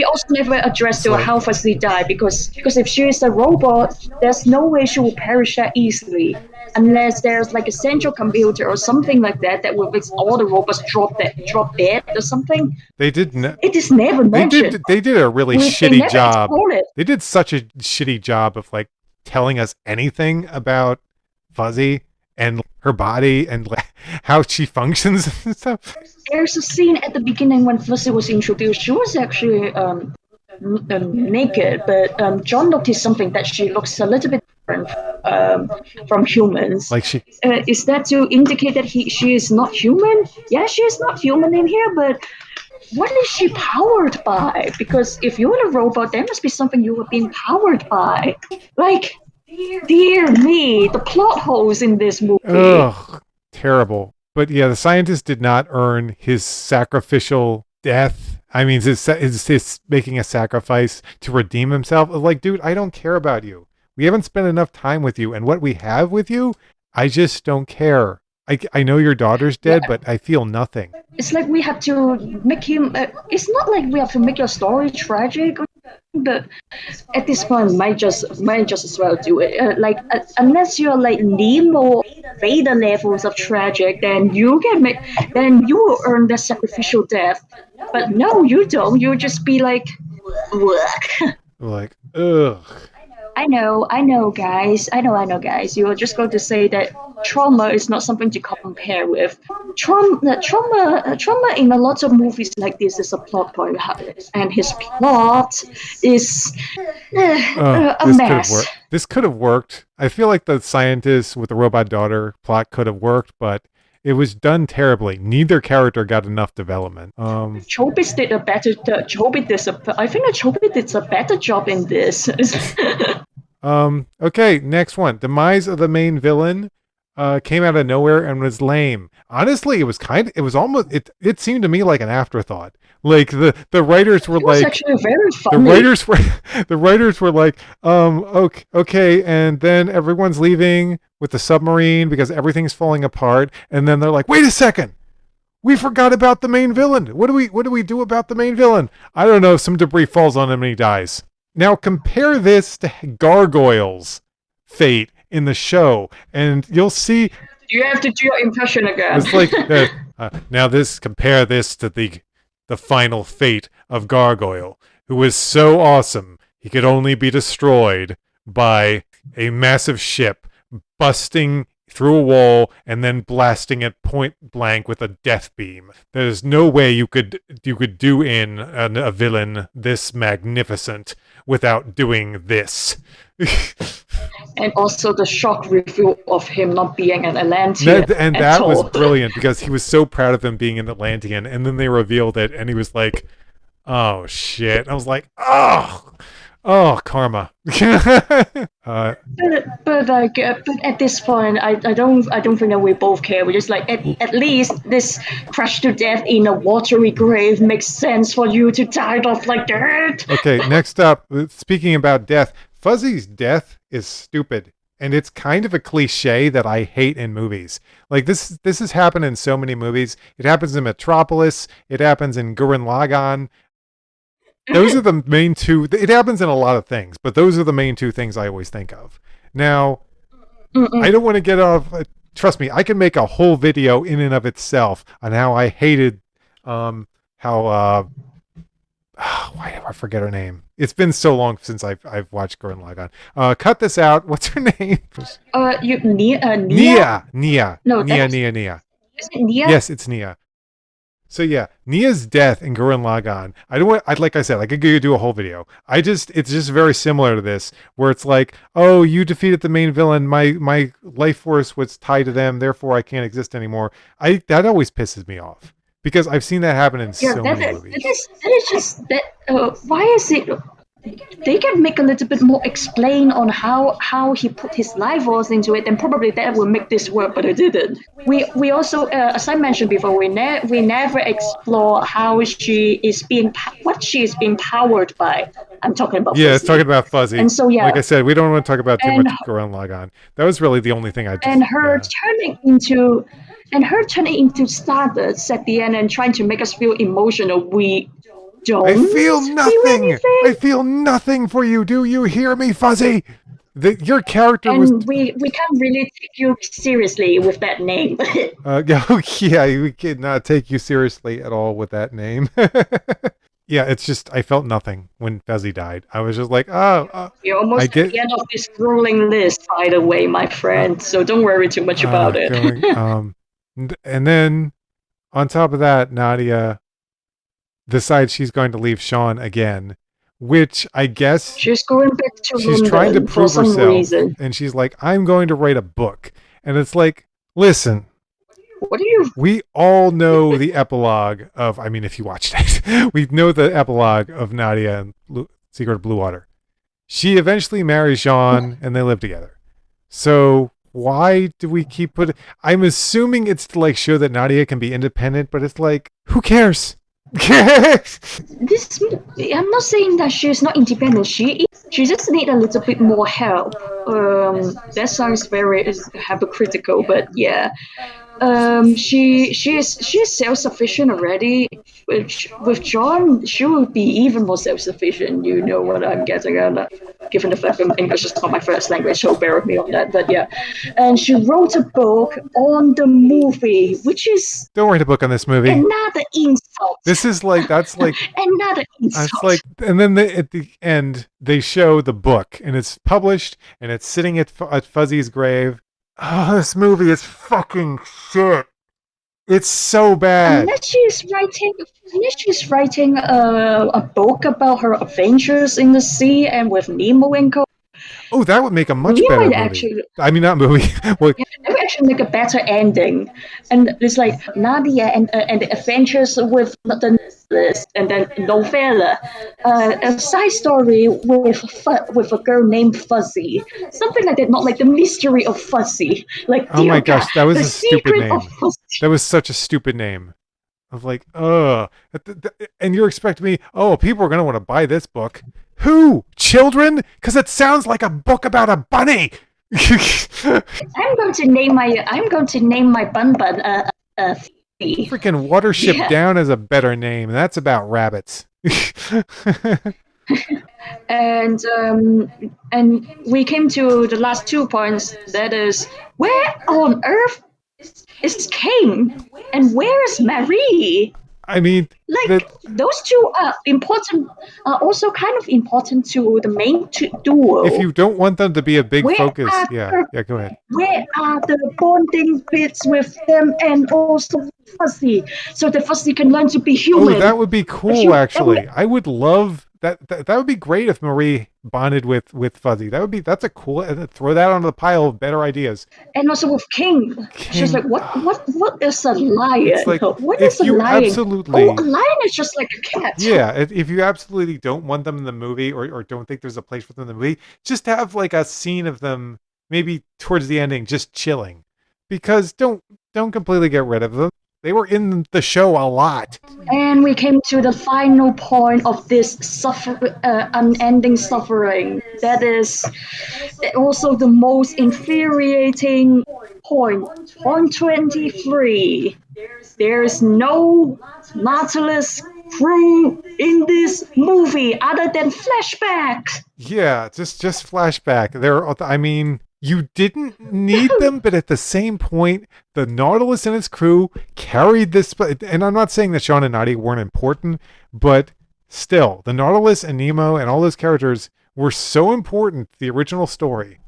also never addressed how Fuzzy died because if she is a robot, there's no way she will perish that easily. Unless there's a central computer or something like that will make all the robots drop dead or something. They didn't. It is never mentioned. They did a really shitty job. They did such a shitty job of telling us anything about Fuzzy and her body and how she functions and stuff. There's a scene at the beginning when Fuzzy was introduced. She was actually naked, but John noticed something that she looks a little bit different from humans. Is that to indicate that she is not human? Yeah, she is not human in here, but what is she powered by? Because if you're a robot, there must be something you are being powered by. Dear me, the plot holes in this movie. Ugh, terrible. But yeah, the scientist did not earn his sacrificial death. I mean, is making a sacrifice to redeem himself? Dude, I don't care about you. We haven't spent enough time with you, and what we have with you, I just don't care. I know your daughter's dead, but I feel nothing. It's like we have to make him. It's not like we have to make your story tragic, but at this point, might just as well do it. Unless you're Nemo, Vader levels of tragic, then you will earn that sacrificial death. But no, you don't. You'll just be ugh. Ugh. I know, guys. I know, guys. You're just going to say that trauma is not something to compare with. Trauma in a lot of movies like this is a plot point, and his plot is a mess. This could have worked. I feel like the scientist with the robot daughter plot could have worked, but it was done terribly. Neither character got enough development. Chobits did a better. I think that Chobits did a better job in this. Okay, next one. Demise of the main villain came out of nowhere and was lame. Honestly, it seemed to me like an afterthought. The writers were actually very funny. The writers were okay, and then everyone's leaving with the submarine because everything's falling apart, and then they're like, wait a second, We forgot about the main villain. What do we do about the main villain? I don't know. Some debris falls on him and he dies. Now compare this to Gargoyle's fate in the show, and you'll see. You have to do your impression again. It's like now compare this to the final fate of Gargoyle, who was so awesome he could only be destroyed by a massive ship busting through a wall and then blasting it point blank with a death beam. There's no way you could do in a villain this magnificent without doing this. And also the shock reveal of him not being an Atlantean. And that was brilliant because he was so proud of him being an Atlantean, and then they revealed it, and he was like, "Oh shit!" I was like, "Oh, karma." But at this point, I don't think that we both care. We're just like, at least this crushed to death in a watery grave makes sense for you to die off like that. Okay, next up, speaking about death, Fuzzy's death is stupid. And it's kind of a cliche that I hate in movies. Like this has happened in so many movies. It happens in Metropolis. It happens in Gurren Lagann. Those are the main two. It happens in a lot of things, but those are the main two things I always think of. Now, I don't want to get off. Trust me, I can make a whole video in and of itself on how I hated why do I forget her name? It's been so long since I've watched Gurren Lagann. Cut this out. What's her name? Nia. Nia. No, Nia. Is it Nia? Yes, it's Nia. So yeah, Nia's death in Gurren Lagann. Like I said, I could do a whole video. It's just very similar to this, where it's like, oh, you defeated the main villain. My life force was tied to them, therefore I can't exist anymore. That always pisses me off because I've seen that happen in so many movies. That is just that. Why is it? They can make a little bit more explain on how he put his life force into it, and probably that will make this work, but it didn't. We also, as I mentioned before, we never explore how she is being powered by. I'm talking about Fuzzy. It's talking about Fuzzy. And so yeah, like I said, we don't want to talk about too much Gurren Lagann. That was really the only thing I. Turning into Stardust at the end and trying to make us feel emotional. We don't. I feel nothing. I feel nothing for you. Do you hear me, Fuzzy? Your character was. We can't really take you seriously with that name. We cannot take you seriously at all with that name. Yeah, it's just I felt nothing when Fuzzy died. I was just like, You're almost at the end of this rolling list, by the way, my friend. So don't worry too much about it. And then on top of that, Nadia decides she's going to leave Sean again, which I guess she's going back to she's London trying to prove for some herself, reason. And she's like, I'm going to write a book. And it's like, listen, what do you? We all know the epilogue of. I mean, if you watched it, we know the epilogue of Nadia and Secret of Blue Water. She eventually marries Jean, and they live together. So why do we keep putting? I'm assuming it's to like show that Nadia can be independent, but it's like, who cares? I'm not saying that she's not independent. She just need a little bit more help. That sounds very hypocritical, but yeah. She is self-sufficient already. With John, she will be even more self-sufficient. You know what I'm getting at, given the fact that English is not my first language, so bear with me on that. But yeah, and she wrote a book on the movie, which is don't write a book on this movie. Another insult. This is like another insult. That's like, and then at the end they show the book, and it's published, and it's sitting at Fuzzy's grave. Oh, this movie is fucking shit. It's so bad. Unless she's writing a book about her adventures in the sea and with Nemo and co. Oh, that would make a much better movie. I mean, not movie. Well, yeah, that would actually make a better ending. And it's like Nadia and the adventures with the and then novella, a side story with a girl named Fuzzy, something like that. Not like the mystery of Fuzzy. Like, oh my gosh, that was a stupid name. That was such a stupid name. Of like, and you're expecting me? Oh, people are gonna want to buy this book. Who? Children? Because it sounds like a book about a bunny. I'm going to name my Bun Bun Freaking Watership Yeah. Down is a better name. That's about rabbits. And we came to the last 2 points. That is, where on earth is King and where is Marie? I mean, Like those two are important, are also kind of important to the main duo. if you don't want them to be a big Where focus, are yeah, go ahead. Where are the bonding bits with them and also Fuzzy, so that Fuzzy can learn to be human? Oh, that would be cool. Actually, I would love that. That would be great if Marie bonded with Fuzzy. That's a cool. Throw that onto the pile of better ideas. And also with King. She's like, what is a lion? It's like, what if is a you lion? absolutely, Oh, a lion is just like a cat. Yeah, if you absolutely don't want them in the movie, or don't think there's a place for them in the movie, just have like a scene of them maybe towards the ending just chilling, because don't completely get rid of them. They were in the show a lot. And we came to the final point of this unending suffering. That is also the most infuriating point. Point 23. There is no Nautilus crew in this movie other than flashbacks. Yeah, just flashback. I mean, you didn't need them, but at the same point, the Nautilus and its crew carried this. And I'm not saying that Sean and Nadia weren't important, but still, the Nautilus and Nemo and all those characters were so important to the original story.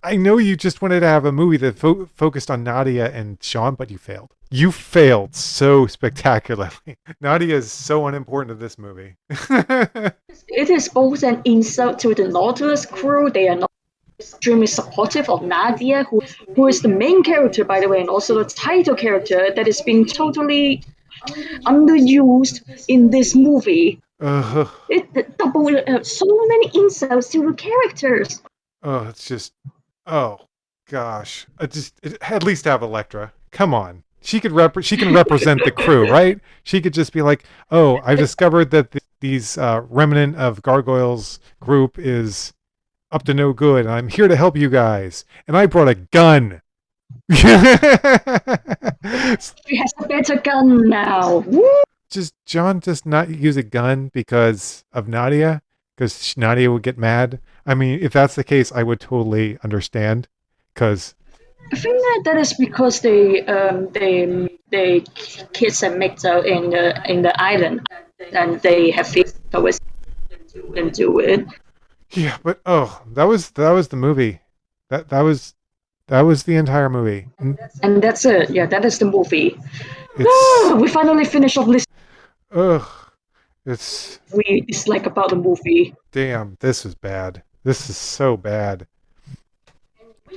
I know you just wanted to have a movie that focused on Nadia and Sean, but you failed. You failed so spectacularly. Nadia is so unimportant to this movie. It is both an insult to the Nautilus crew. They are not extremely supportive of Nadia, who is the main character, by the way, and also the title character that is being totally underused in this movie. It double so many insults to the characters. Oh, it's just, oh gosh, at least have Elektra. Come on, she can represent the crew, right? She could just be like, oh, I've discovered that these remnant of Gargoyles group is up to no good, and I'm here to help you guys, and I brought a gun. She has a better gun now. Woo! Just John just not use a gun because of Nadia, because Nadia would get mad. I mean, if that's the case, I would totally understand. Because I think that is because they kids have mixed out in the island, and they have always them do it. Yeah, but that was the movie. That was the entire movie. And that's it. Yeah, that is the movie. We finally finished off listening. We dislike about the movie. Damn, this is bad. This is so bad.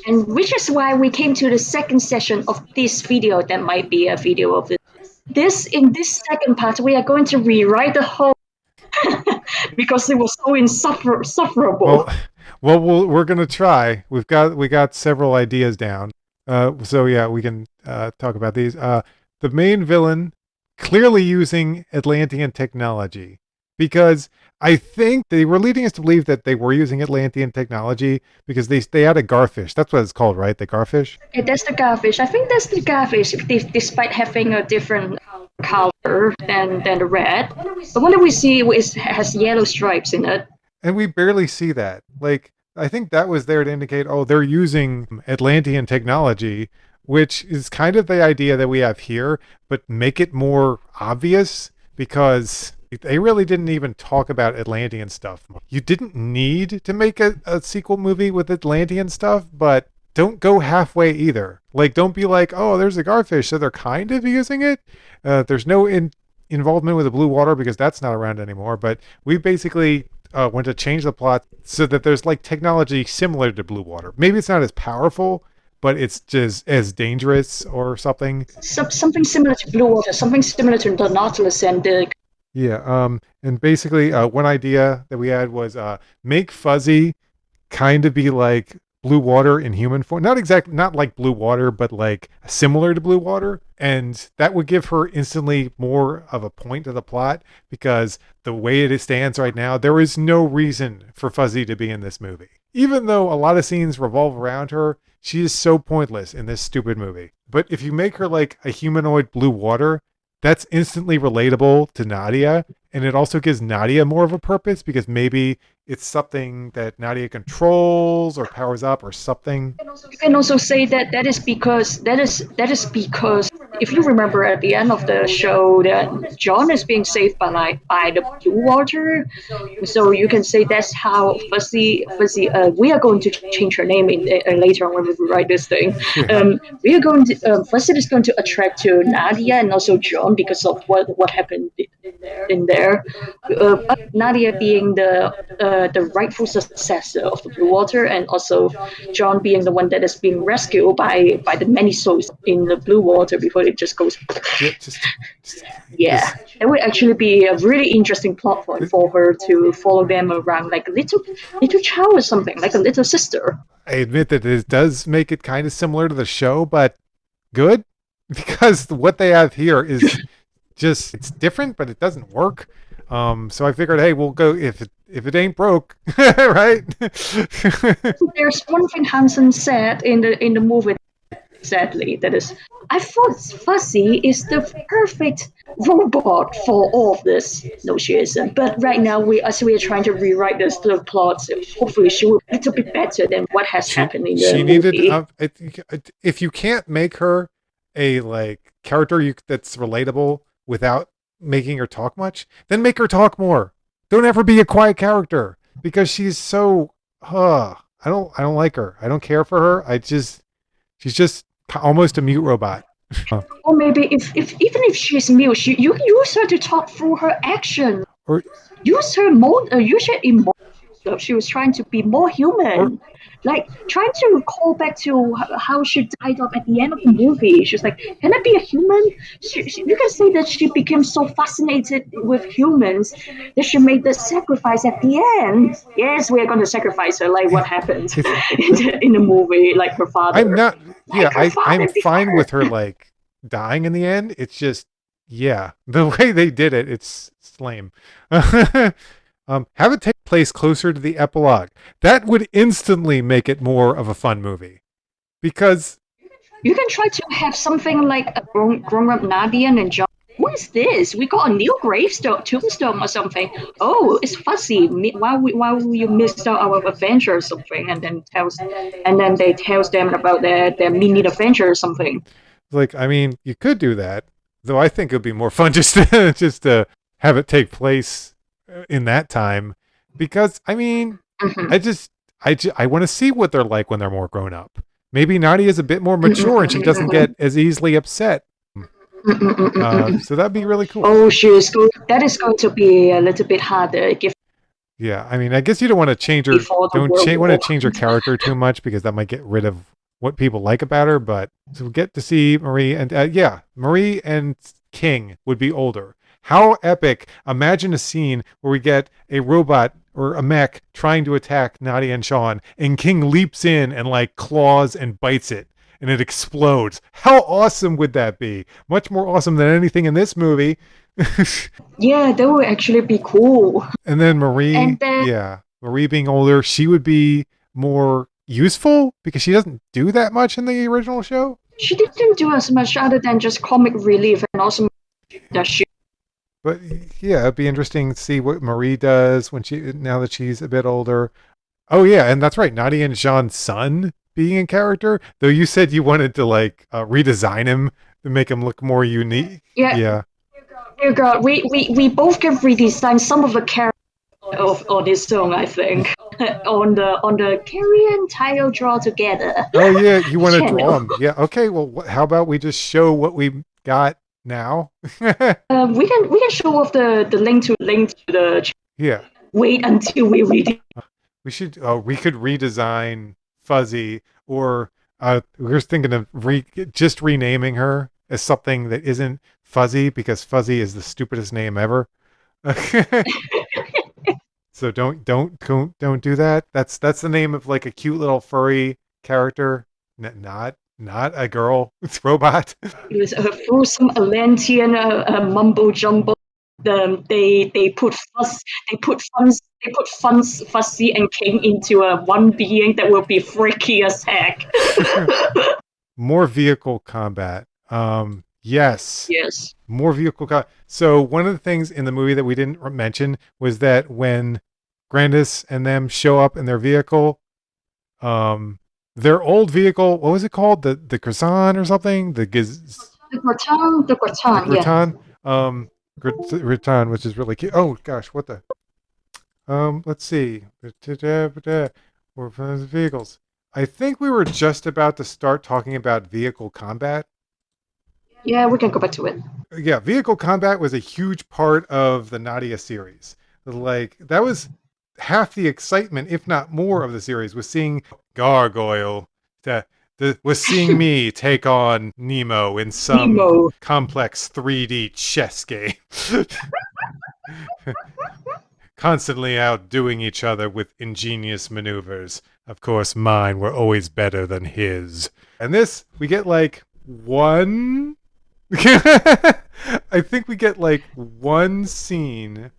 And which is why we came to the second session of this video. That might be a video of it. In this second part, we are going to rewrite the whole because it was so insufferable. Well, we're gonna try. We got several ideas down. So yeah, we can talk about these. The main villain clearly using Atlantean technology, because I think they were leading us to believe that they were using Atlantean technology because they had a garfish. That's what it's called, right? The garfish? Yeah, that's the garfish. I think that's the garfish, despite having a different color than the red. The one that we see has yellow stripes in it. And we barely see that. Like, I think that was there to indicate, oh, they're using Atlantean technology, which is kind of the idea that we have here, but make it more obvious, because they really didn't even talk about Atlantean stuff. You didn't need to make a sequel movie with Atlantean stuff, but don't go halfway either. Like, don't be like, oh, there's a garfish, so they're kind of using it. There's no involvement with the blue water because that's not around anymore, but we basically went to change the plot so that there's like technology similar to blue water. Maybe it's not as powerful, but it's just as dangerous or something. Something similar to blue water, something similar to the Nautilus and the... Yeah, and basically one idea that we had was make Fuzzy kind of be like blue water in human form. Not like blue water, but like similar to blue water. And that would give her instantly more of a point to the plot, because the way it stands right now, there is no reason for Fuzzy to be in this movie. even though a lot of scenes revolve around her, she is so pointless in this stupid movie. But if you make her like a humanoid blue water, that's instantly relatable to Nadia. And it also gives Nadia more of a purpose because maybe it's something that Nadia controls or powers up or something. You can also say that that is because if you remember at the end of the show that John is being saved by the blue water, so you can say that's how Fuzzy. We are going to change her name later on when we write this thing. Yeah. We are going to Fuzzy is going to attract to Nadia and also John because of what happened in there. Nadia being the rightful successor of the blue water, and also John being the one that is being rescued by the many souls in the blue water before it just goes. Yeah, just Yeah, this, that would actually be a really interesting plot point for her to follow them around like a little child or something, like a little sister. I admit that it does make it kind of similar to the show, but good because what they have here is just it's different, but it doesn't work. So I figured, hey, we'll go if it ain't broke, right? There's one thing Hansen said in the movie exactly that is, I thought Fuzzy is the perfect robot for all of this. No, she isn't. But right now, as we are trying to rewrite the plot, hopefully she will be a little bit better than what has happened in the she needed. movie. If you can't make her a like character that's relatable without making her talk much, then make her talk more. Don't ever be a quiet character because she's so. I don't like her. I don't care for her. She's just almost a mute robot. Or maybe if even if she's mute, you use her to talk through her action. Or Use her emotion. She was trying to be more or human, like trying to call back to how she died off at the end of the movie. She was like, "Can I be a human?" You can say that she became so fascinated with humans that she made the sacrifice at the end. Yes, we are going to sacrifice her, like what happened in the movie, like her I'm father, not. like Yeah, her I'm father fine before. with her like dying in the end. It's just yeah, the way they did it, it's lame. Have it take place closer to the epilogue. That would instantly make it more of a fun movie because You can try to have something like a grown up Nadia and John. What is this? We got a new gravestone, tombstone or something. Oh, it's fuzzy. Why you missed out our adventure or something? And then they tells them about their mini adventure or something. like I mean, you could do that. Though I think it would be more fun just to just to have it take place in that time because I mean, Mhm. I want to see what they're like when they're more grown up. Maybe Nadia is a bit more mature and she doesn't get as easily upset. So that'd be really cool. Oh, that is going to be a little bit harder Yeah, I mean, I guess you don't want to change her. before the Don't World want to War. change her character too much because that might get rid of what people like about her. But so we get to see Marie and yeah, Marie and King would be older. How epic! Imagine a scene where we get a robot or a mech trying to attack Nadia and Sean, and King leaps in and like claws and bites it, and it explodes. How awesome would that be? Much more awesome than anything in this movie. Yeah, that would actually be cool. And then Marie, And then yeah, Marie being older, she would be more useful because she doesn't do that much in the original show. she didn't do as much other than just comic relief and also that she. But yeah, it'd be interesting to see what Marie does when she now that she's a bit older. Oh yeah, and that's right, Nadia and Jean's son being in character. Though you said you wanted to like redesign him to make him look more unique. Yeah, Yeah. dear God, we both can redesign some of the characters of this song, I think, on the Carrion title draw together Oh yeah, you want to draw channel. him? Yeah. Okay. Well, how about we just show what we got now? We can show off the link to the. Yeah. Wait until we read it. We could redesign Fuzzy, or we were thinking of just renaming her as something that isn't Fuzzy because Fuzzy is the stupidest name ever. So don't do that. That's the name of like a cute little furry character, not a girl. It's robot. It was through some Atlantean mumbo jumbo they put Fuzzy and King into a one being that will be freaky as heck. More vehicle combat. Yes. Yes. More vehicle combat. So one of the things in the movie that we didn't mention was that when Grandis and them show up in their vehicle, their old vehicle, what was it called? The Croissant or something? The Gratin, yeah. Gratin, which is really cute. Oh gosh, what the? Let's see. Or vehicles. I think we were just about to start talking about vehicle combat. Yeah, we can go back to it. Yeah, vehicle combat was a huge part of the Nadia series. Like that was half the excitement, if not more, of the series was seeing Gargoyle. Was seeing me take on Nemo in some complex 3D chess game. Constantly outdoing each other with ingenious maneuvers. Of course, mine were always better than his. And this, we get like one... I think we get like one scene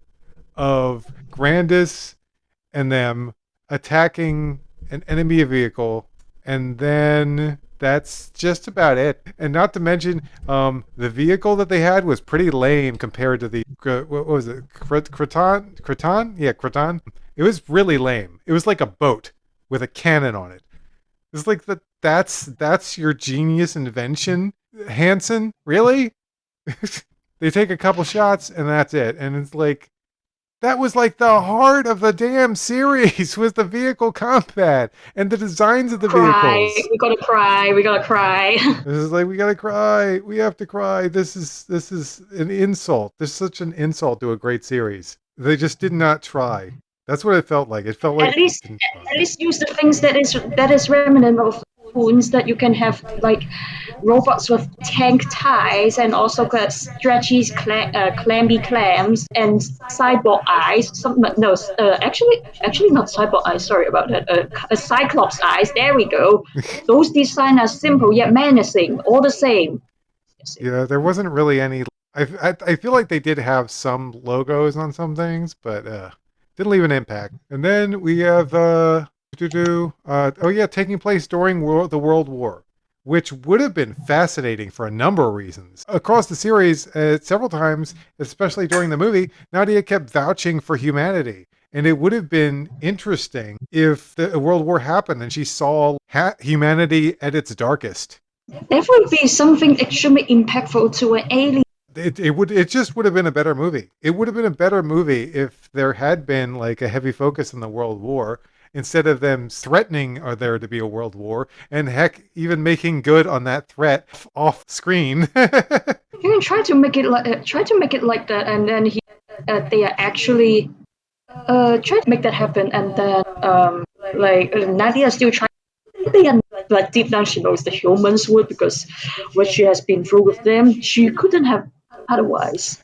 of Grandis and them attacking an enemy vehicle, and then that's just about it. And not to mention, the vehicle that they had was pretty lame compared to the what was it, Kraton? Yeah, Kraton. It was really lame. It was like a boat with a cannon on it. It's like that's your genius invention, Hansen. Really? They take a couple shots and that's it. And it's like, that was like the heart of the damn series was the vehicle combat and the designs of the vehicles. We gotta cry. We gotta cry. This is like, we gotta cry. We have to cry. This is an insult. This is such an insult to a great series. They just did not try. That's what it felt like. It felt like at least use the things that is remnant of wounds that you can have, like robots with tank ties and also got stretchy clammy clams and cyborg eyes. Actually not cyborg eyes. Sorry about that. A cyclops eyes. There we go. Those designs are simple yet menacing. All the same. Yeah, there wasn't really any. I feel like they did have some logos on some things, but didn't leave an impact. And then we have taking place during the World War, which would have been fascinating for a number of reasons. Across the series, several times, especially during the movie, Nadia kept vouching for humanity. And it would have been interesting if the World War happened and she saw humanity at its darkest. That would be something extremely impactful to an alien. It just would have been a better movie. It would have been a better movie if there had been like a heavy focus in the World War instead of them threatening there to be a world war and heck even making good on that threat off screen. You can try to make it like that, and then they are actually try to make that happen, and then Nadia is still trying. They are like deep down she knows the humans would, because what she has been through with them, she couldn't have otherwise.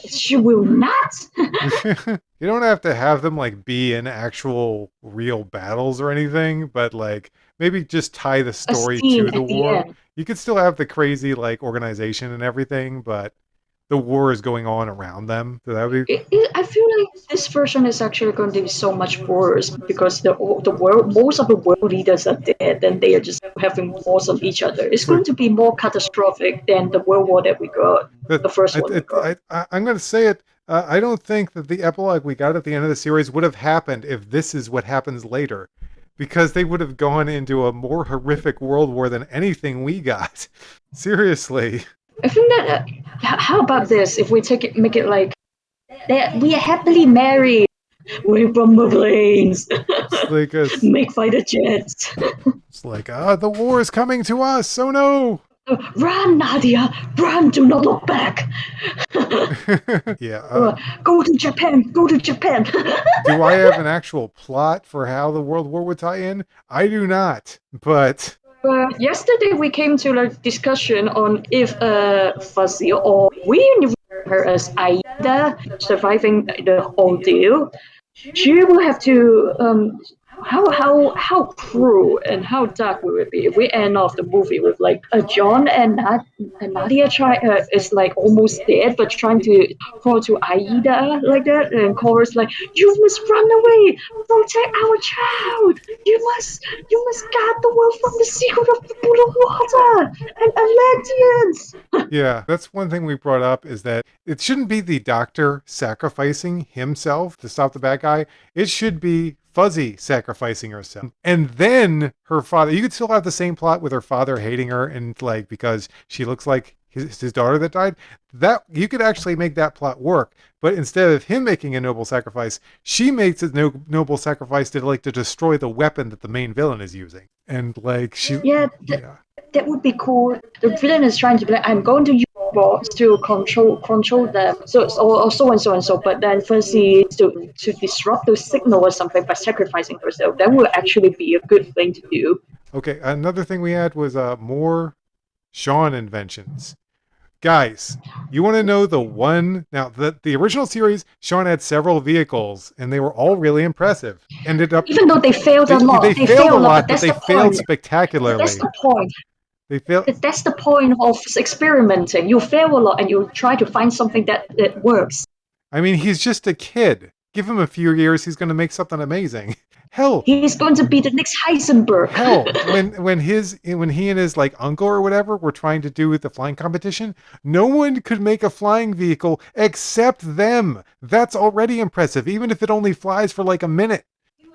She will not. You don't have to have them like be in actual real battles or anything, but like maybe just tie the story to the war. You could still have the crazy like organization and everything, but the war is going on around them. So that would be. I feel like this version is actually going to be so much worse because the world, most of the world leaders are dead, and they are just having wars on each other. It's going to be more catastrophic than the World War that we got, the first one. I'm going to say it. I don't think that the epilogue we got at the end of the series would have happened if this is what happens later, because they would have gone into a more horrific world war than anything we got. Seriously. I think that. How about this? If we make it like that, we are happily married. We're from the planes. Like make fighter jets. It's like the war is coming to us. Oh no! Run, Nadia! Run! Do not look back. Yeah. Go to Japan. Go to Japan. Do I have an actual plot for how the World War would tie in? I do not. But. Yesterday we came to a discussion on if Fuzzy or we knew her as Aida surviving the ordeal, she will have to how cruel and how dark would it be if we end off the movie with like John and Nadia is like almost dead but trying to call to Aida like that, and Cora's like, you must run away, protect our child, you must guard the world from the secret of the pool of water and Atlanteans. Yeah, that's one thing we brought up is that it shouldn't be the doctor sacrificing himself to stop the bad guy. It should be Fuzzy sacrificing herself. And then her father, you could still have the same plot with her father hating her and like because she looks like his daughter that died. That you could actually make that plot work. But instead of him making a noble sacrifice, she makes a noble sacrifice to destroy the weapon that the main villain is using. And like yeah. That would be cool. The villain is trying to be like, I'm going to use robots to control them. Or so and so and so. But then first he is to disrupt the signal or something by sacrificing herself. That would actually be a good thing to do. Okay, another thing we had was more Sean inventions. Guys, you want to know the one? Now, the original series, Sean had several vehicles, and they were all really impressive. Ended up, even though they failed a lot, they failed a lot, but they failed spectacularly. That's the point. They failed. That's the point of experimenting. You fail a lot, and you try to find something that works. I mean, he's just a kid. Give him a few years, he's going to make something amazing. Hell, he's going to be the next Heisenberg. Hell, when he and his like uncle or whatever were trying to do the flying competition, no one could make a flying vehicle except them. That's already impressive, even if it only flies for like a minute.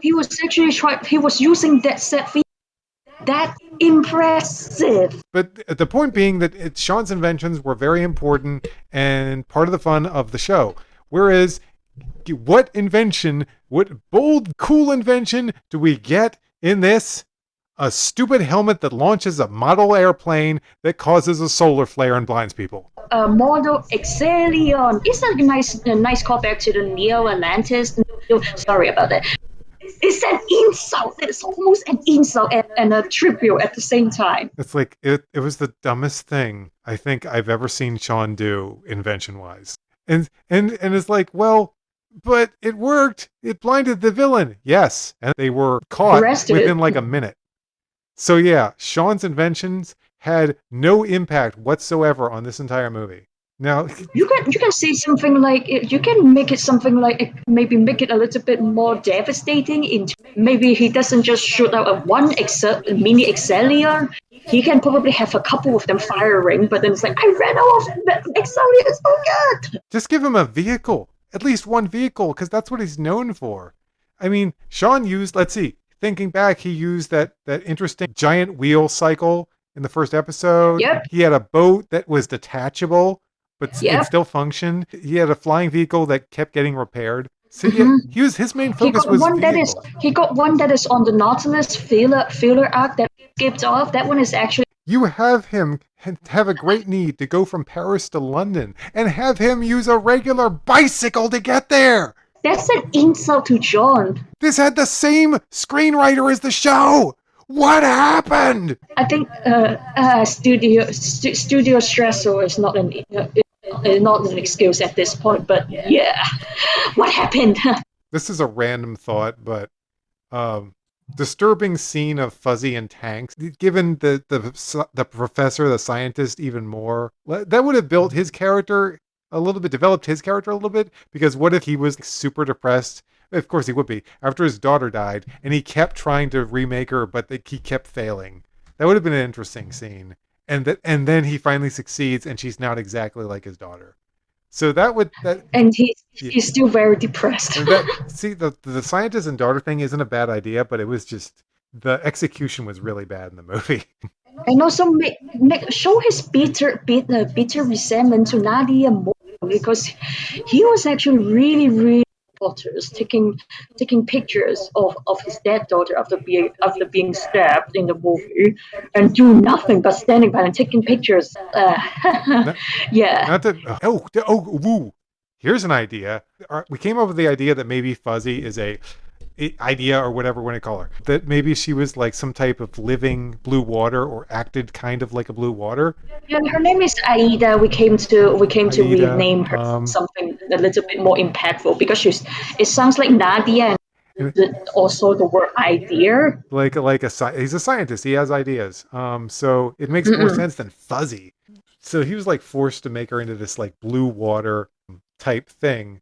He was actually he was using that set vehicle. That's impressive. But the point being that Sean's inventions were very important and part of the fun of the show. Whereas, what bold, cool invention do we get in this? A stupid helmet that launches a model airplane that causes a solar flare and blinds people. Model Excellion. It's a nice callback to the Neo Atlantis. Sorry about that. It's an insult. It's almost an insult and a tribute at the same time. It's like it was the dumbest thing I think I've ever seen Sean do invention wise. And it's like, well, but it worked. It blinded the villain. Yes, and they were caught within like a minute. So yeah, Sean's inventions had no impact whatsoever on this entire movie. Now you can say something like you can make it something like maybe make it a little bit more devastating. Into maybe he doesn't just shoot out a mini Excellion. He can probably have a couple of them firing, but then it's like I ran out of Excellion. It's so good. Just give him a vehicle, at least one vehicle, because that's what he's known for. I mean, Sean used. Let's see. Thinking back, he used that interesting giant wheel cycle in the first episode. Yep. He had a boat that was detachable, but it still functioned. He had a flying vehicle that kept getting repaired. So his main focus was vehicles. He got one that is on the Nautilus failure arc that skipped off. That one is actually. You have him have a great need to go from Paris to London and have him use a regular bicycle to get there. That's an insult to John. This had the same screenwriter as the show. What happened? I think studio stressor is not an excuse at this point. But yeah, what happened? This is a random thought, but disturbing scene of Fuzzy and tanks. Given the professor, the scientist, even more, that would have built his character a little bit, developed his character a little bit, because what if he was super depressed? Of course he would be, after his daughter died, and he kept trying to remake her, but he kept failing. That would have been an interesting scene. And then he finally succeeds, and she's not exactly like his daughter. So and he's still very depressed. The scientist and daughter thing isn't a bad idea, but it was just the execution was really bad in the movie. And also show his bitter resentment to Nadia more, because he was actually really photos, taking pictures of his dead daughter after being stabbed in the movie, and do nothing but standing by and taking pictures. Yeah. Here's an idea. We came up with the idea that maybe Fuzzy is a idea or whatever we want to call her, that maybe she was like some type of living blue water or acted kind of like a blue water. Yeah, her name is Aida. We came to rename her something a little bit more impactful, because it sounds like Nadia. also the word idea. He's a scientist. He has ideas. So it makes more Mm-mm. sense than fuzzy. So he was like forced to make her into this like blue water type thing,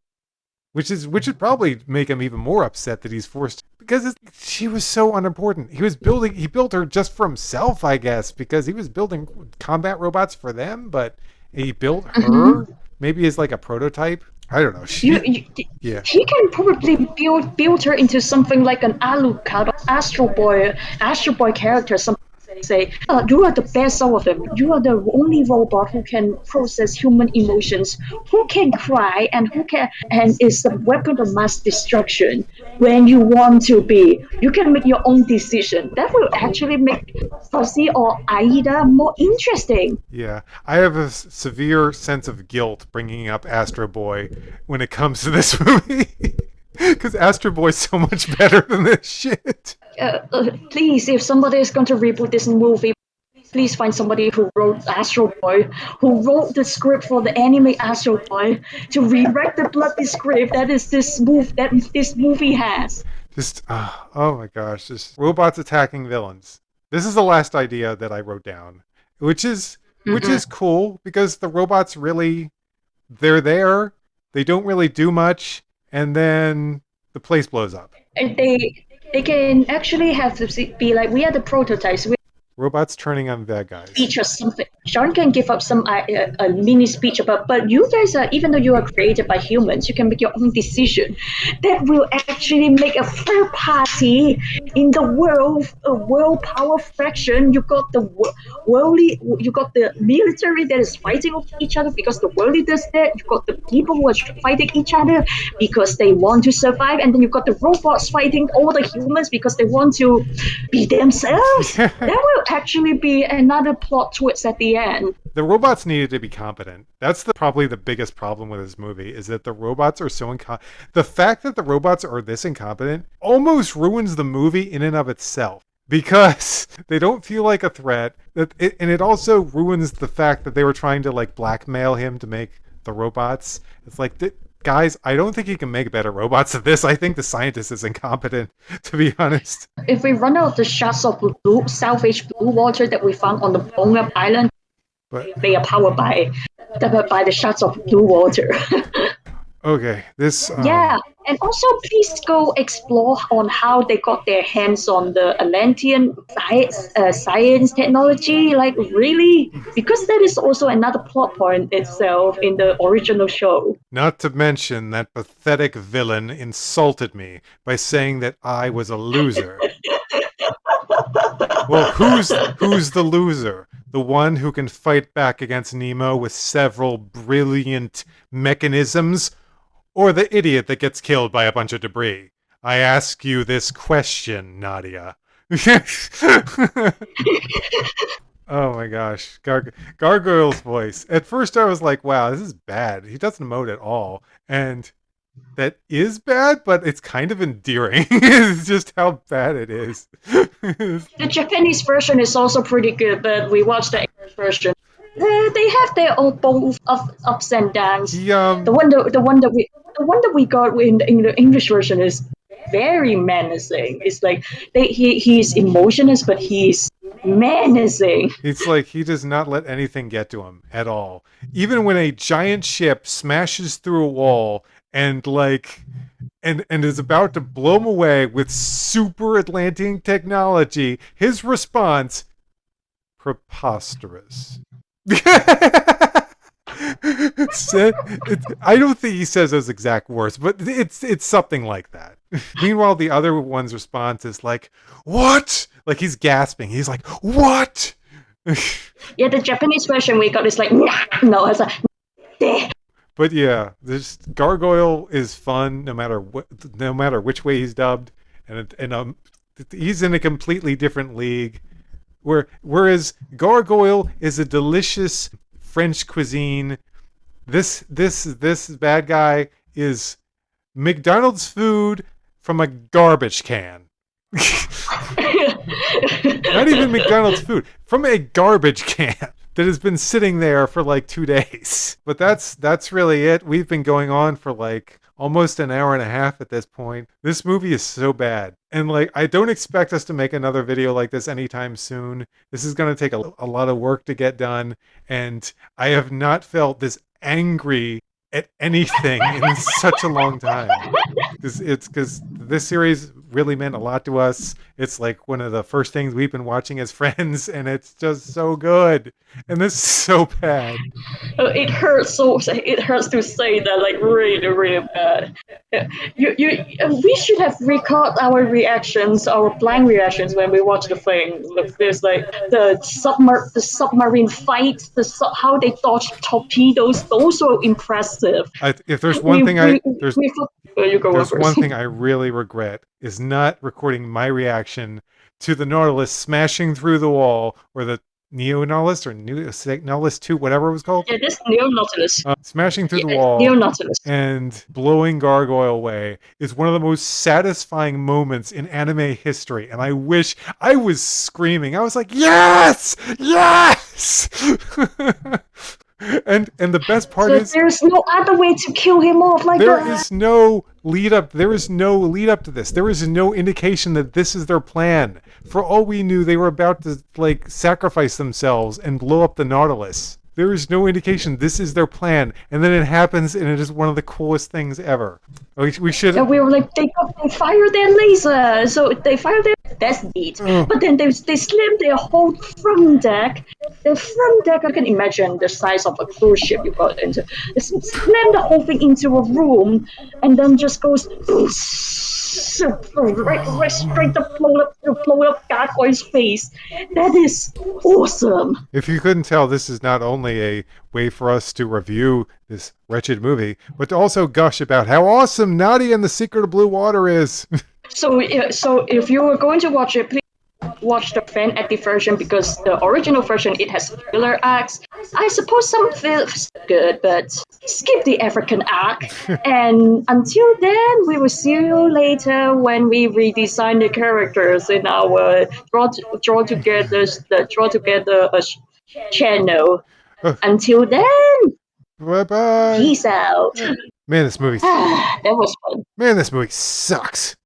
which would probably make him even more upset that he's forced because she was so unimportant. He built her just for himself, I guess, because he was building combat robots for them, but he built her maybe as like a prototype. I don't know. You, you, Yeah. he can probably build her into something like an Alucard or Astro Boy character. Some say, you are the best out of them. You are the only robot who can process human emotions, who can cry, and is a weapon of mass destruction. When you want to be, you can make your own decision. That will actually make Fuzzy or Aida more interesting. Yeah, I have a severe sense of guilt bringing up Astro Boy when it comes to this movie because Astro Boy's so much better than this shit. Please, if somebody is going to reboot this movie, please find somebody who wrote Astro Boy, who wrote the script for the anime Astro Boy, to rewrite the bloody script that this movie has. Just oh my gosh, just robots attacking villains. This is the last idea that I wrote down, which is cool because the robots really they're there, they don't really do much, and then the place blows up. And they can actually have to be like, we are the prototypes. Robots turning on bad guys. Speech or something. Sean can give up some a mini speech about, but you guys are, even though you are created by humans, you can make your own decision. That will actually make a third party in the world power fraction. You got the you got the military that is fighting with each other because the world does that. You got the people who are fighting each other because they want to survive, and then you got the robots fighting all the humans because they want to be themselves. That will actually be another plot twist at the end. The robots needed to be competent. That's probably the biggest problem with this movie is that the robots are so incompetent. The fact that the robots are this incompetent almost ruins the movie in and of itself because they don't feel like a threat. And it also ruins the fact that they were trying to like blackmail him to make the robots. It's like, guys, I don't think he can make better robots than this. I think the scientist is incompetent, to be honest. If we run out of the shots of salvaged blue water that we found on the Bonga Island, they are powered by the shots of blue water. Okay, this. Yeah, and also please go explore on how they got their hands on the Atlantean science technology. Like, really? Because that is also another plot point itself in the original show. Not to mention that pathetic villain insulted me by saying that I was a loser. Well, who's the loser? The one who can fight back against Nemo with several brilliant mechanisms? Or the idiot that gets killed by a bunch of debris? I ask you this question, Nadia. Oh my gosh. Gargoyle's voice. At first I was like, wow, this is bad. He doesn't emote at all. And that is bad, but it's kind of endearing. It's just how bad it is. The Japanese version is also pretty good, but we watched the English version. They have their own both ups and downs. The one that we got in the English version is very menacing. It's like he's emotionless, but he's menacing. It's like he does not let anything get to him at all. Even when a giant ship smashes through a wall and is about to blow him away with super Atlantean technology, his response, preposterous. I don't think he says those exact words, but it's something like that. Meanwhile, the other one's response is like, "What?" Like he's gasping. He's like, "What?" Yeah, the Japanese version we got is like, nah, no, it's like, nah. But yeah, this Gargoyle is fun no matter which way he's dubbed, and he's in a completely different league. Whereas Gargoyle is a delicious French cuisine, this bad guy is McDonald's food from a garbage can. Not even McDonald's food, from a garbage can. that has been sitting there for like 2 days. But that's really it. We've been going on for like almost an hour and a half at this point. This movie is so bad. And like, I don't expect us to make another video like this anytime soon. This is going to take a lot of work to get done. And I have not felt this angry at anything in such a long time. Because this series really meant a lot to us. It's like one of the first things we've been watching as friends, and it's just so good. And this is so bad. It hurts it hurts to say that, like, really, really bad. We should have recorded our reactions, our blind reactions when we watch the thing. Look, there's like the submarine fight, how they dodge torpedoes. Those were impressive. If there's one thing there's one thing I really regret is not recording my reaction to the Nautilus smashing through the wall, or the Neo Nautilus or Nautilus 2, whatever it was called. Yeah, this Neo Nautilus. Smashing through the wall Neo Nautilus. and blowing Gargoyle away is one of the most satisfying moments in anime history. And I wish I was screaming. I was like, yes! Yes! And the best part is there's no other way to kill him off like that. There is no lead up to this. There is no indication that this is their plan. For all we knew, they were about to like sacrifice themselves and blow up the Nautilus. There is no indication this is their plan, and then it happens, and it is one of the coolest things ever. We should. And we were like, they fire their laser, so they fire their. That's neat. But then they slam their whole front deck. The front deck, I can imagine the size of a cruise ship you got into. They slam the whole thing into a room, and then just goes right straight to blow up Gargoyle's face. That is awesome. If you couldn't tell, this is not only a way for us to review this wretched movie, but to also gush about how awesome Nadia and the Secret of Blue Water is. So if you were going to watch it, please watch the fan edit version, because the original version, it has filler acts. I suppose some films good, but skip the African arc. And until then, we will see you later when we redesign the characters in our draw together channel. Until then, bye-bye. Peace out. Man, this movie. That was fun. Man, this movie sucks.